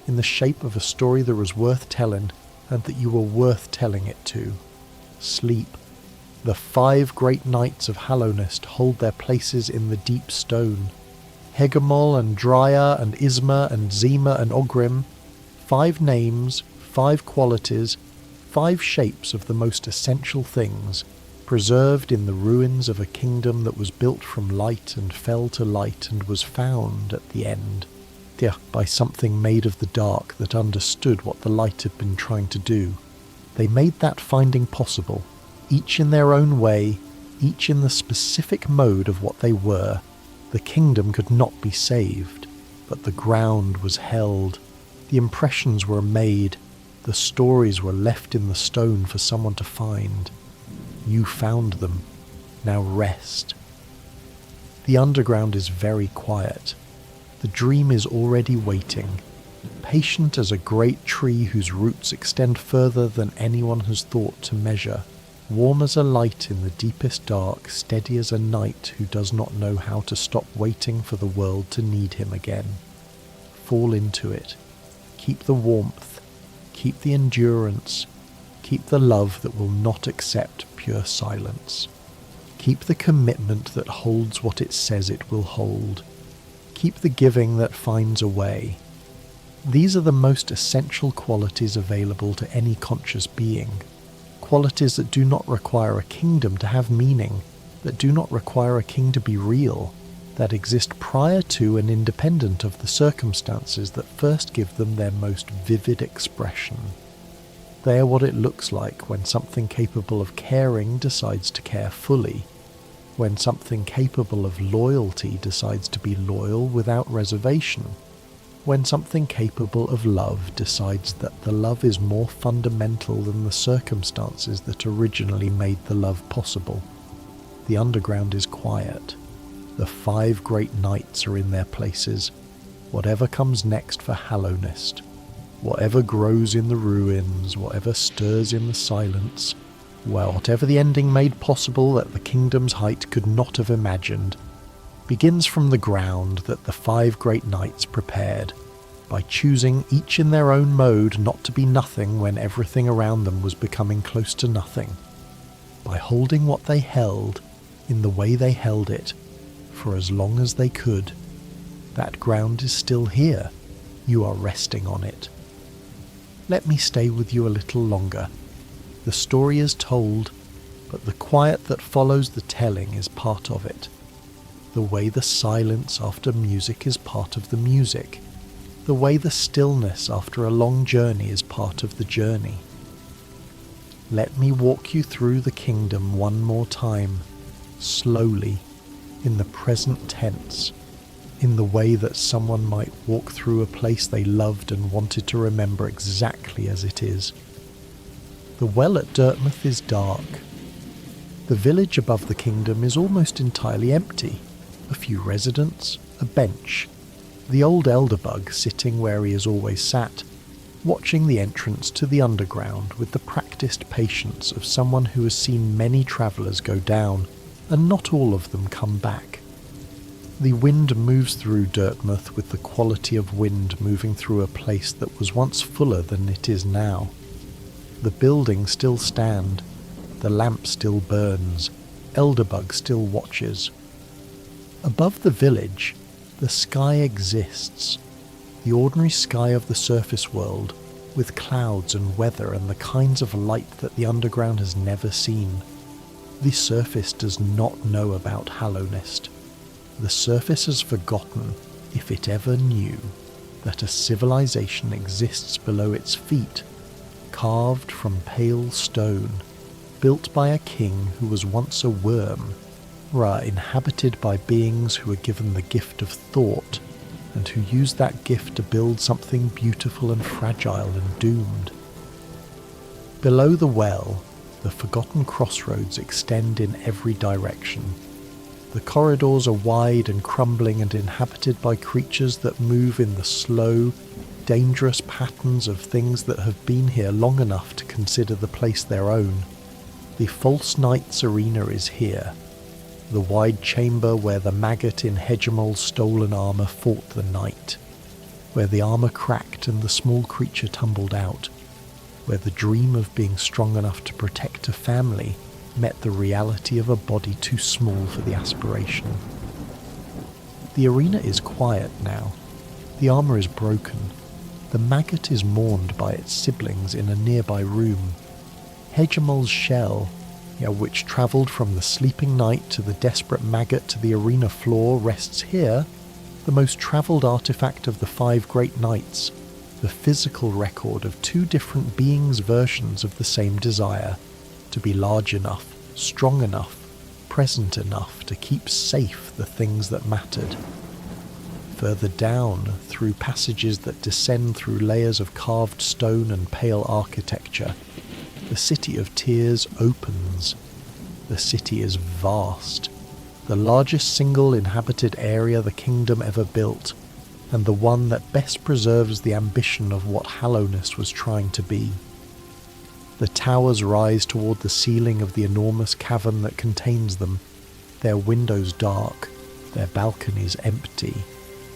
[SPEAKER 1] in the shape of a story that was worth telling and that you were worth telling it to. Sleep. The 5 great knights of Hallownest hold their places in the deep stone. Hegemol and Drya and Isma and Ze'mer and Ogrim. 5 names, 5 qualities, 5 shapes of the most essential things, preserved in the ruins of a kingdom that was built from light and fell to light and was found at the end, by something made of the dark that understood what the light had been trying to do. They made that finding possible, each in their own way, each in the specific mode of what they were. The kingdom could not be saved, but the ground was held, the impressions were made, the stories were left in the stone for someone to find. You found them. Now rest. The underground is very quiet. The dream is already waiting, patient as a great tree whose roots extend further than anyone has thought to measure, warm as a light in the deepest dark, steady as a knight who does not know how to stop waiting for the world to need him again. Fall into it. Keep the warmth. Keep the endurance. Keep the love that will not accept pure silence. Keep the commitment that holds what it says it will hold. Keep the giving that finds a way. These are the most essential qualities available to any conscious being, qualities that do not require a kingdom to have meaning, that do not require a king to be real, that exist prior to and independent of the circumstances that first give them their most vivid expression. They are what it looks like when something capable of caring decides to care fully, when something capable of loyalty decides to be loyal without reservation, when something capable of love decides that the love is more fundamental than the circumstances that originally made the love possible. The underground is quiet. The 5 great nights are in their places. Whatever comes next for Hallowist, whatever grows in the ruins, whatever stirs in the silence, whatever the ending made possible that the kingdom's height could not have imagined, begins from the ground that the 5 great nights prepared, by choosing each in their own mode not to be nothing when everything around them was becoming close to nothing, by holding what they held in the way they held it for as long as they could. That ground is still here. You are resting on it. Let me stay with you a little longer. The story is told, but the quiet that follows the telling is part of it. The way the silence after music is part of the music. The way the stillness after a long journey is part of the journey. Let me walk you through the kingdom one more time, slowly, in the present tense, in the way that someone might walk through a place they loved and wanted to remember exactly as it is. The well at Dirtmouth is dark. The village above the kingdom is almost entirely empty. A few residents, a bench, the old elderbug sitting where he has always sat, watching the entrance to the underground with the practiced patience of someone who has seen many travellers go down, and not all of them come back. The wind moves through Dirtmouth with the quality of wind moving through a place that was once fuller than it is now. The buildings still stand, the lamp still burns, elderbug still watches. Above the village, the sky exists, the ordinary sky of the surface world, with clouds and weather and the kinds of light that the underground has never seen. The surface does not know about Hallowist. The surface has forgotten, if it ever knew, that a civilization exists below its feet, carved from pale stone, built by a king who was once a worm, inhabited by beings who were given the gift of thought, and who used that gift to build something beautiful and fragile and doomed. Below the well, the forgotten crossroads extend in every direction. The corridors are wide and crumbling and inhabited by creatures that move in the slow, dangerous patterns of things that have been here long enough to consider the place their own. The false knight's arena is here, the wide chamber where the maggot in Hegemol's stolen armour fought the knight, where the armour cracked and the small creature tumbled out, where the dream of being strong enough to protect a family met the reality of a body too small for the aspiration. The arena is quiet now. The armour is broken. The maggot is mourned by its siblings in a nearby room. Hegemol's shell, which travelled from the sleeping knight to the desperate maggot to the arena floor, rests here, the most travelled artefact of the 5 great nights, the physical record of 2 different beings' versions of the same desire, to be large enough, strong enough, present enough to keep safe the things that mattered. Further down, through passages that descend through layers of carved stone and pale architecture, the City of Tears opens. The city is vast, the largest single inhabited area the kingdom ever built, and the one that best preserves the ambition of what Hallowist was trying to be. The towers rise toward the ceiling of the enormous cavern that contains them, their windows dark, their balconies empty,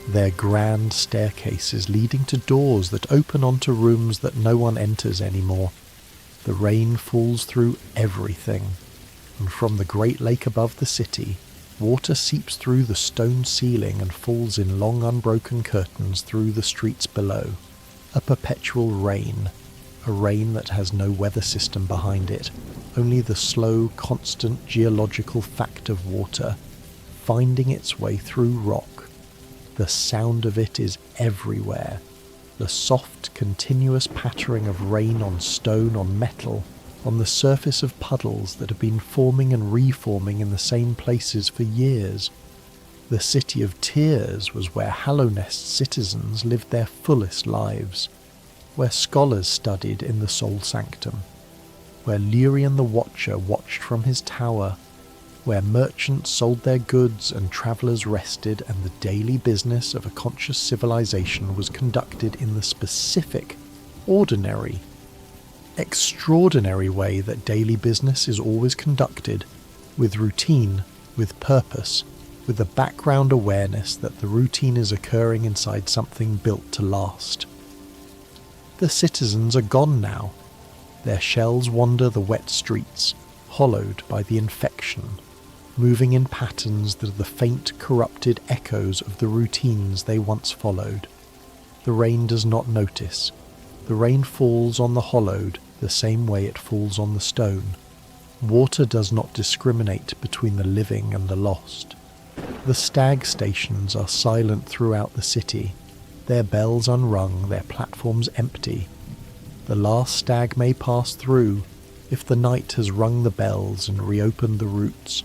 [SPEAKER 1] their grand staircases leading to doors that open onto rooms that no one enters anymore. The rain falls through everything, and from the great lake above the city, water seeps through the stone ceiling and falls in long unbroken curtains through the streets below. a perpetual rain, a rain that has no weather system behind it, only the slow, constant geological fact of water finding its way through rock. The sound of it is everywhere. The soft, continuous pattering of rain on stone, on metal, on the surface of puddles that have been forming and reforming in the same places for years. The city of tears was where Hallownest citizens lived their fullest lives, where scholars studied in the soul sanctum, where Lurien the Watcher watched from his tower, where merchants sold their goods and travellers rested, and the daily business of a conscious civilization was conducted in the specific, ordinary, extraordinary way that daily business is always conducted, with routine, with purpose, with a background awareness that the routine is occurring inside something built to last. The citizens are gone now. Their shells wander the wet streets, hollowed by the infection, moving in patterns that are the faint, corrupted echoes of the routines they once followed. The rain does not notice. The rain falls on the hollowed the same way it falls on the stone. Water does not discriminate between the living and the lost. The stag stations are silent throughout the city, their bells unrung, their platforms empty. The last stag may pass through, if the night has rung the bells and reopened the routes.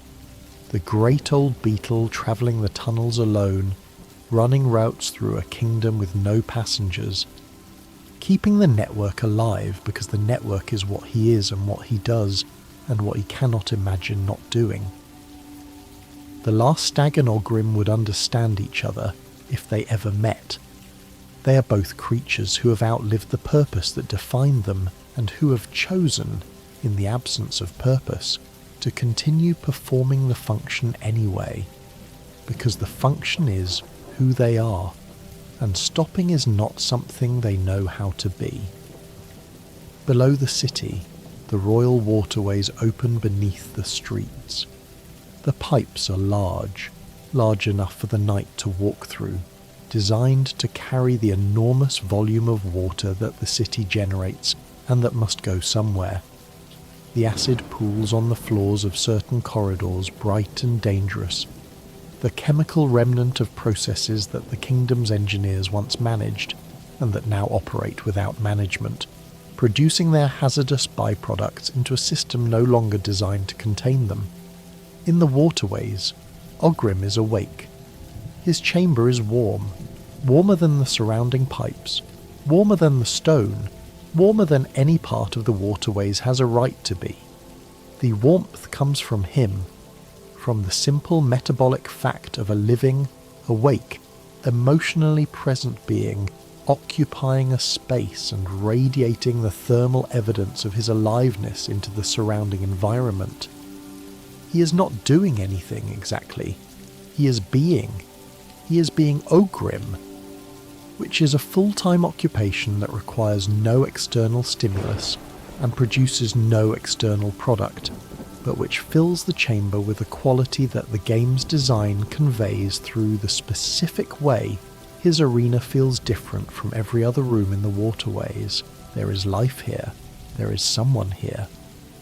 [SPEAKER 1] The great old beetle travelling the tunnels alone, running routes through a kingdom with no passengers, keeping the network alive because the network is what he is and what he does and what he cannot imagine not doing. The last stag and Ogrim would understand each other if they ever met. They are both creatures who have outlived the purpose that defined them and who have chosen, in the absence of purpose, to continue performing the function anyway, because the function is who they are, and stopping is not something they know how to be. Below the city, the royal waterways open beneath the streets. The pipes are large enough for the knight to walk through, designed to carry the enormous volume of water that the city generates and that must go somewhere. The acid pools on the floors of certain corridors, bright and dangerous, the chemical remnant of processes that the kingdom's engineers once managed and that now operate without management, producing their hazardous byproducts into a system no longer designed to contain them. In the waterways, Ogrim is awake. His chamber is warm, warmer than the surrounding pipes, warmer than the stone, warmer than any part of the waterways has a right to be. The warmth comes from him, from the simple metabolic fact of a living, awake, emotionally present being occupying a space and radiating the thermal evidence of his aliveness into the surrounding environment. He is not doing anything exactly. He is being. He is being Ogrim, which is a full-time occupation that requires no external stimulus and produces no external product, but which fills the chamber with a quality that the game's design conveys through the specific way his arena feels different from every other room in the waterways. There is life here. There is someone here.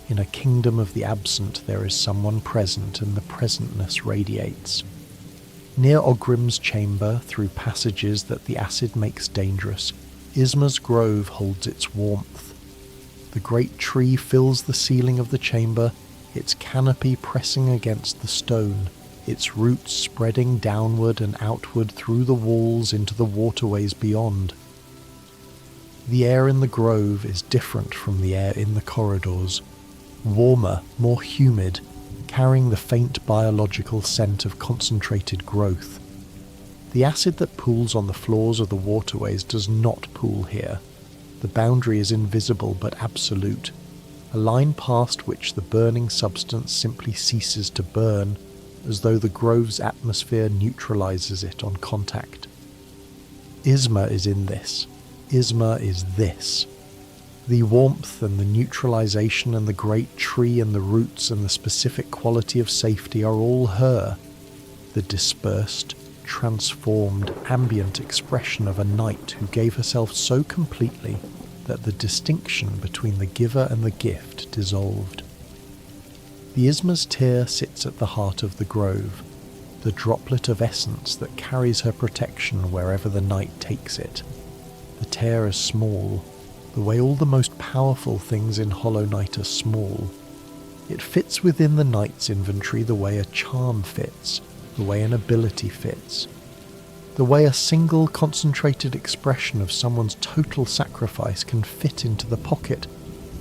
[SPEAKER 1] In a kingdom of the absent, there is someone present, and the presentness radiates. Near Ogrim's chamber, through passages that the acid makes dangerous, Isma's grove holds its warmth. The great tree fills the ceiling of the chamber, its canopy pressing against the stone, its roots spreading downward and outward through the walls into the waterways beyond. The air in the grove is different from the air in the corridors, warmer, more humid, carrying the faint biological scent of concentrated growth. The acid that pools on the floors of the waterways does not pool here. The boundary is invisible but absolute, a line past which the burning substance simply ceases to burn, as though the grove's atmosphere neutralizes it on contact. Isma is in this. Isma is this. The warmth and the neutralization and the great tree and the roots and the specific quality of safety are all her. The dispersed, transformed, ambient expression of a night who gave herself so completely that the distinction between the giver and the gift dissolved. The Isma's tear sits at the heart of the grove, the droplet of essence that carries her protection wherever the night takes it. The tear is small, the way all the most powerful things in Hollow Knight are small. It fits within the knight's inventory the way a charm fits, the way an ability fits, the way a single concentrated expression of someone's total sacrifice can fit into the pocket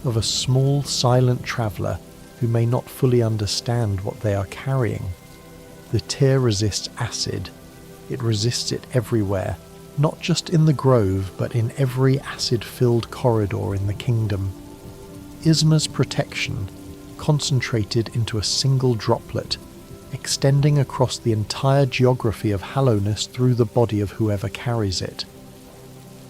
[SPEAKER 1] of a small silent traveller who may not fully understand what they are carrying. The tear resists acid. It resists it everywhere, not just in the grove, but in every acid-filled corridor in the kingdom. Isma's protection, concentrated into a single droplet, extending across the entire geography of hallowness through the body of whoever carries it.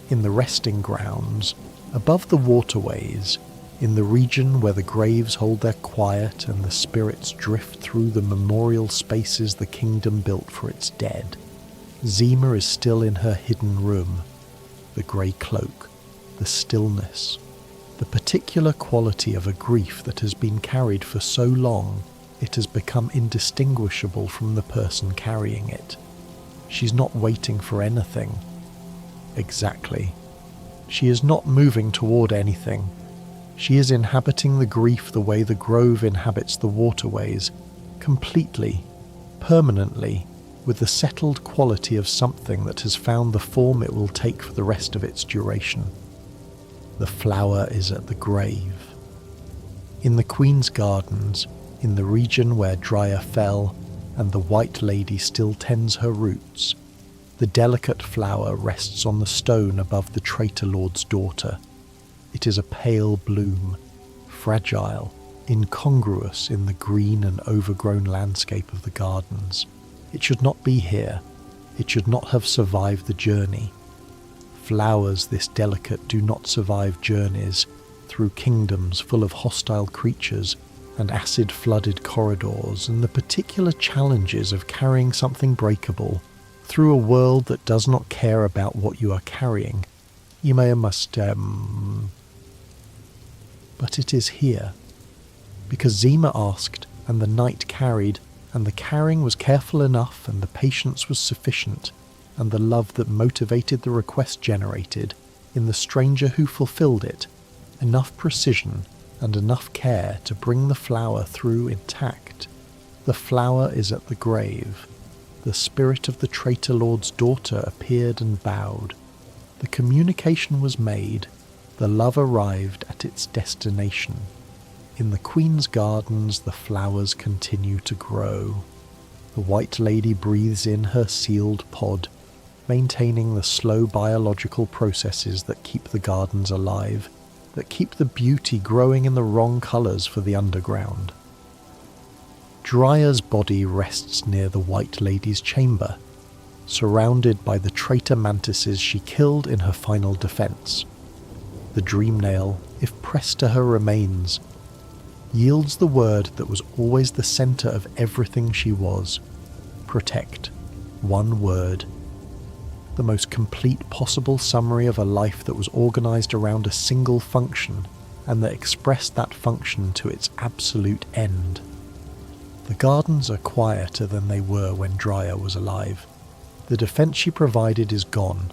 [SPEAKER 1] In the resting grounds, above the waterways, in the region where the graves hold their quiet and the spirits drift through the memorial spaces the kingdom built for its dead, Ze'mer is still in her hidden room. The grey cloak, the stillness, the particular quality of a grief that has been carried for so long it has become indistinguishable from the person carrying it. She's not waiting for anything. Exactly. She is not moving toward anything. She is inhabiting the grief the way the grove inhabits the waterways, completely, permanently, with the settled quality of something that has found the form it will take for the rest of its duration. The flower is at the grave. In the Queen's Gardens, in the region where Drya fell, and the White Lady still tends her roots, the delicate flower rests on the stone above the traitor lord's daughter. It is a pale bloom, fragile, incongruous in the green and overgrown landscape of the gardens. It should not be here. It should not have survived the journey. Flowers this delicate do not survive journeys through kingdoms full of hostile creatures and acid-flooded corridors and the particular challenges of carrying something breakable through a world that does not care about what you are carrying. You must, But it is here. Because Ze'mer asked, and the knight carried, and the carrying was careful enough, and the patience was sufficient, and the love that motivated the request generated, in the stranger who fulfilled it, enough precision and enough care to bring the flower through intact. The flower is at the grave. The spirit of the traitor lord's daughter appeared and bowed. The communication was made. The love arrived at its destination. In the Queen's Gardens the flowers continue to grow. The White Lady breathes in her sealed pod, maintaining the slow biological processes that keep the gardens alive, that keep the beauty growing in the wrong colours for the underground. Drya's body rests near the White Lady's chamber, surrounded by the traitor mantises she killed in her final defence. The dream nail, if pressed to her remains, yields the word that was always the centre of everything she was. Protect. One word. The most complete possible summary of a life that was organised around a single function, and that expressed that function to its absolute end. The gardens are quieter than they were when Drya was alive. The defence she provided is gone.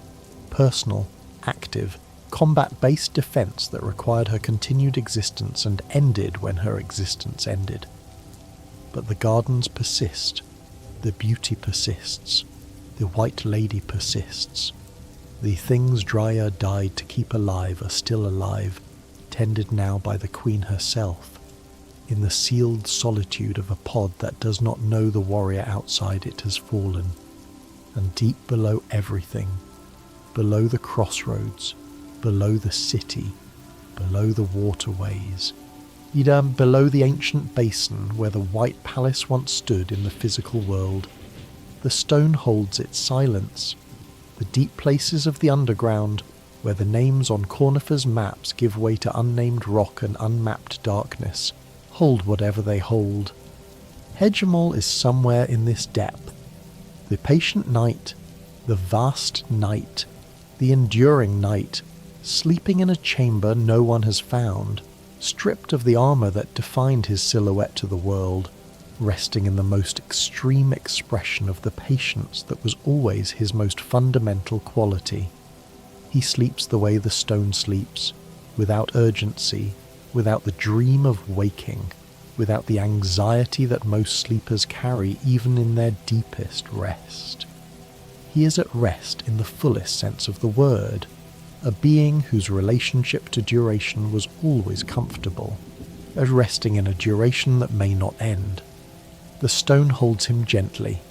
[SPEAKER 1] Personal, active, combat-based defence that required her continued existence and ended when her existence ended. But the gardens persist. The beauty persists. The White Lady persists. The things Drya died to keep alive are still alive, tended now by the Queen herself, in the sealed solitude of a pod that does not know the warrior outside it has fallen. And deep below everything, below the crossroads, below the city, below the waterways, below the ancient basin where the White Palace once stood in the physical world, the stone holds its silence. The deep places of the underground, where the names on Cornifer's maps give way to unnamed rock and unmapped darkness, hold whatever they hold. Hegemol is somewhere in this depth. The patient night, the vast night, the enduring night, sleeping in a chamber no one has found, stripped of the armour that defined his silhouette to the world, resting in the most extreme expression of the patience that was always his most fundamental quality. He sleeps the way the stone sleeps, without urgency, without the dream of waking, without the anxiety that most sleepers carry even in their deepest rest. He is at rest in the fullest sense of the word, a being whose relationship to duration was always comfortable, as resting in a duration that may not end. The stone holds him gently.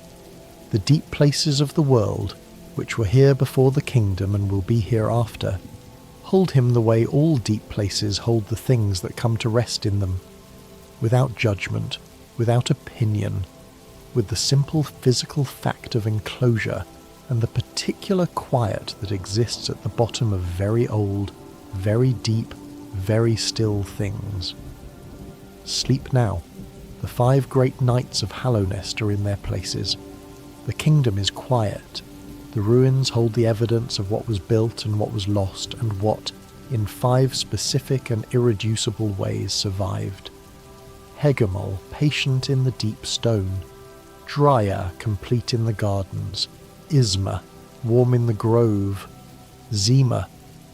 [SPEAKER 1] The deep places of the world, which were here before the kingdom and will be hereafter, hold him the way all deep places hold the things that come to rest in them, without judgment, without opinion, with the simple physical fact of enclosure and the particular quiet that exists at the bottom of very old, very deep, very still things. Sleep now. The 5 great nights of Hallownest are in their places. The kingdom is quiet. The ruins hold the evidence of what was built and what was lost and what, in 5 specific and irreducible ways, survived. Hegemol, patient in the deep stone. Drya, complete in the gardens. Isma, warm in the grove. Ze'mer,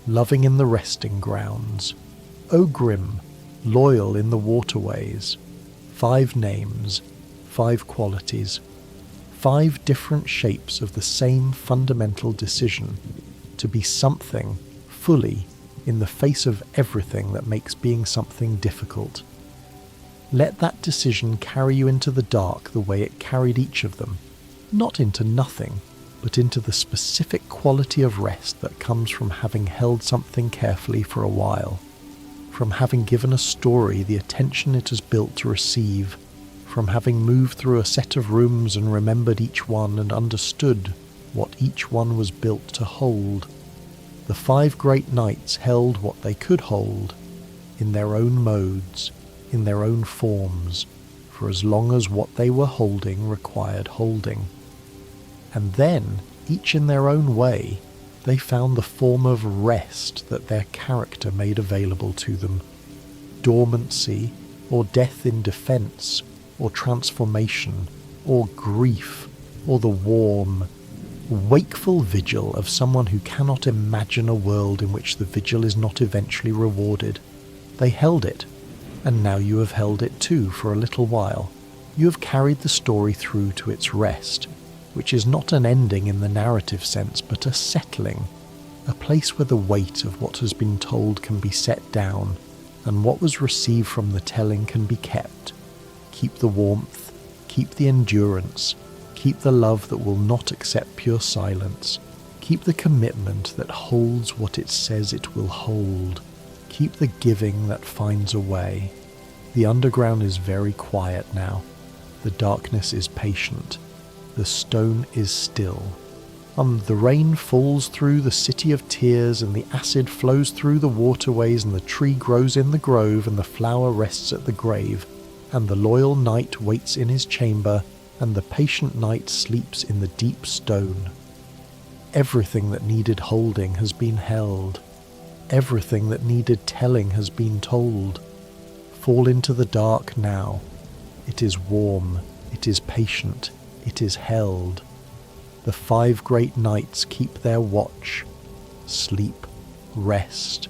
[SPEAKER 1] loving in the resting grounds. Ogrim, loyal in the waterways. 5 names, 5 qualities. 5 different shapes of the same fundamental decision, to be something fully in the face of everything that makes being something difficult. Let that decision carry you into the dark the way it carried each of them, not into nothing, but into the specific quality of rest that comes from having held something carefully for a while, from having given a story the attention it has built to receive, from having moved through a set of rooms and remembered each one and understood what each one was built to hold. The 5 great nights held what they could hold, in their own modes, in their own forms, for as long as what they were holding required holding. And then, each in their own way, they found the form of rest that their character made available to them. Dormancy, or death in defence, or transformation, or grief, or the warm, wakeful vigil of someone who cannot imagine a world in which the vigil is not eventually rewarded. They held it, and now you have held it too for a little while. You have carried the story through to its rest, which is not an ending in the narrative sense, but a settling, a place where the weight of what has been told can be set down, and what was received from the telling can be kept. Keep the warmth, keep the endurance, keep the love that will not accept pure silence, keep the commitment that holds what it says it will hold, keep the giving that finds a way. The underground is very quiet now. The darkness is patient. The stone is still. The rain falls through the city of tears, and the acid flows through the waterways, and the tree grows in the grove, and the flower rests at the grave, and the loyal knight waits in his chamber, and the patient knight sleeps in the deep stone. Everything that needed holding has been held. Everything that needed telling has been told. Fall into the dark now. It is warm. It is patient. It is held. The 5 great nights keep their watch. Sleep, rest.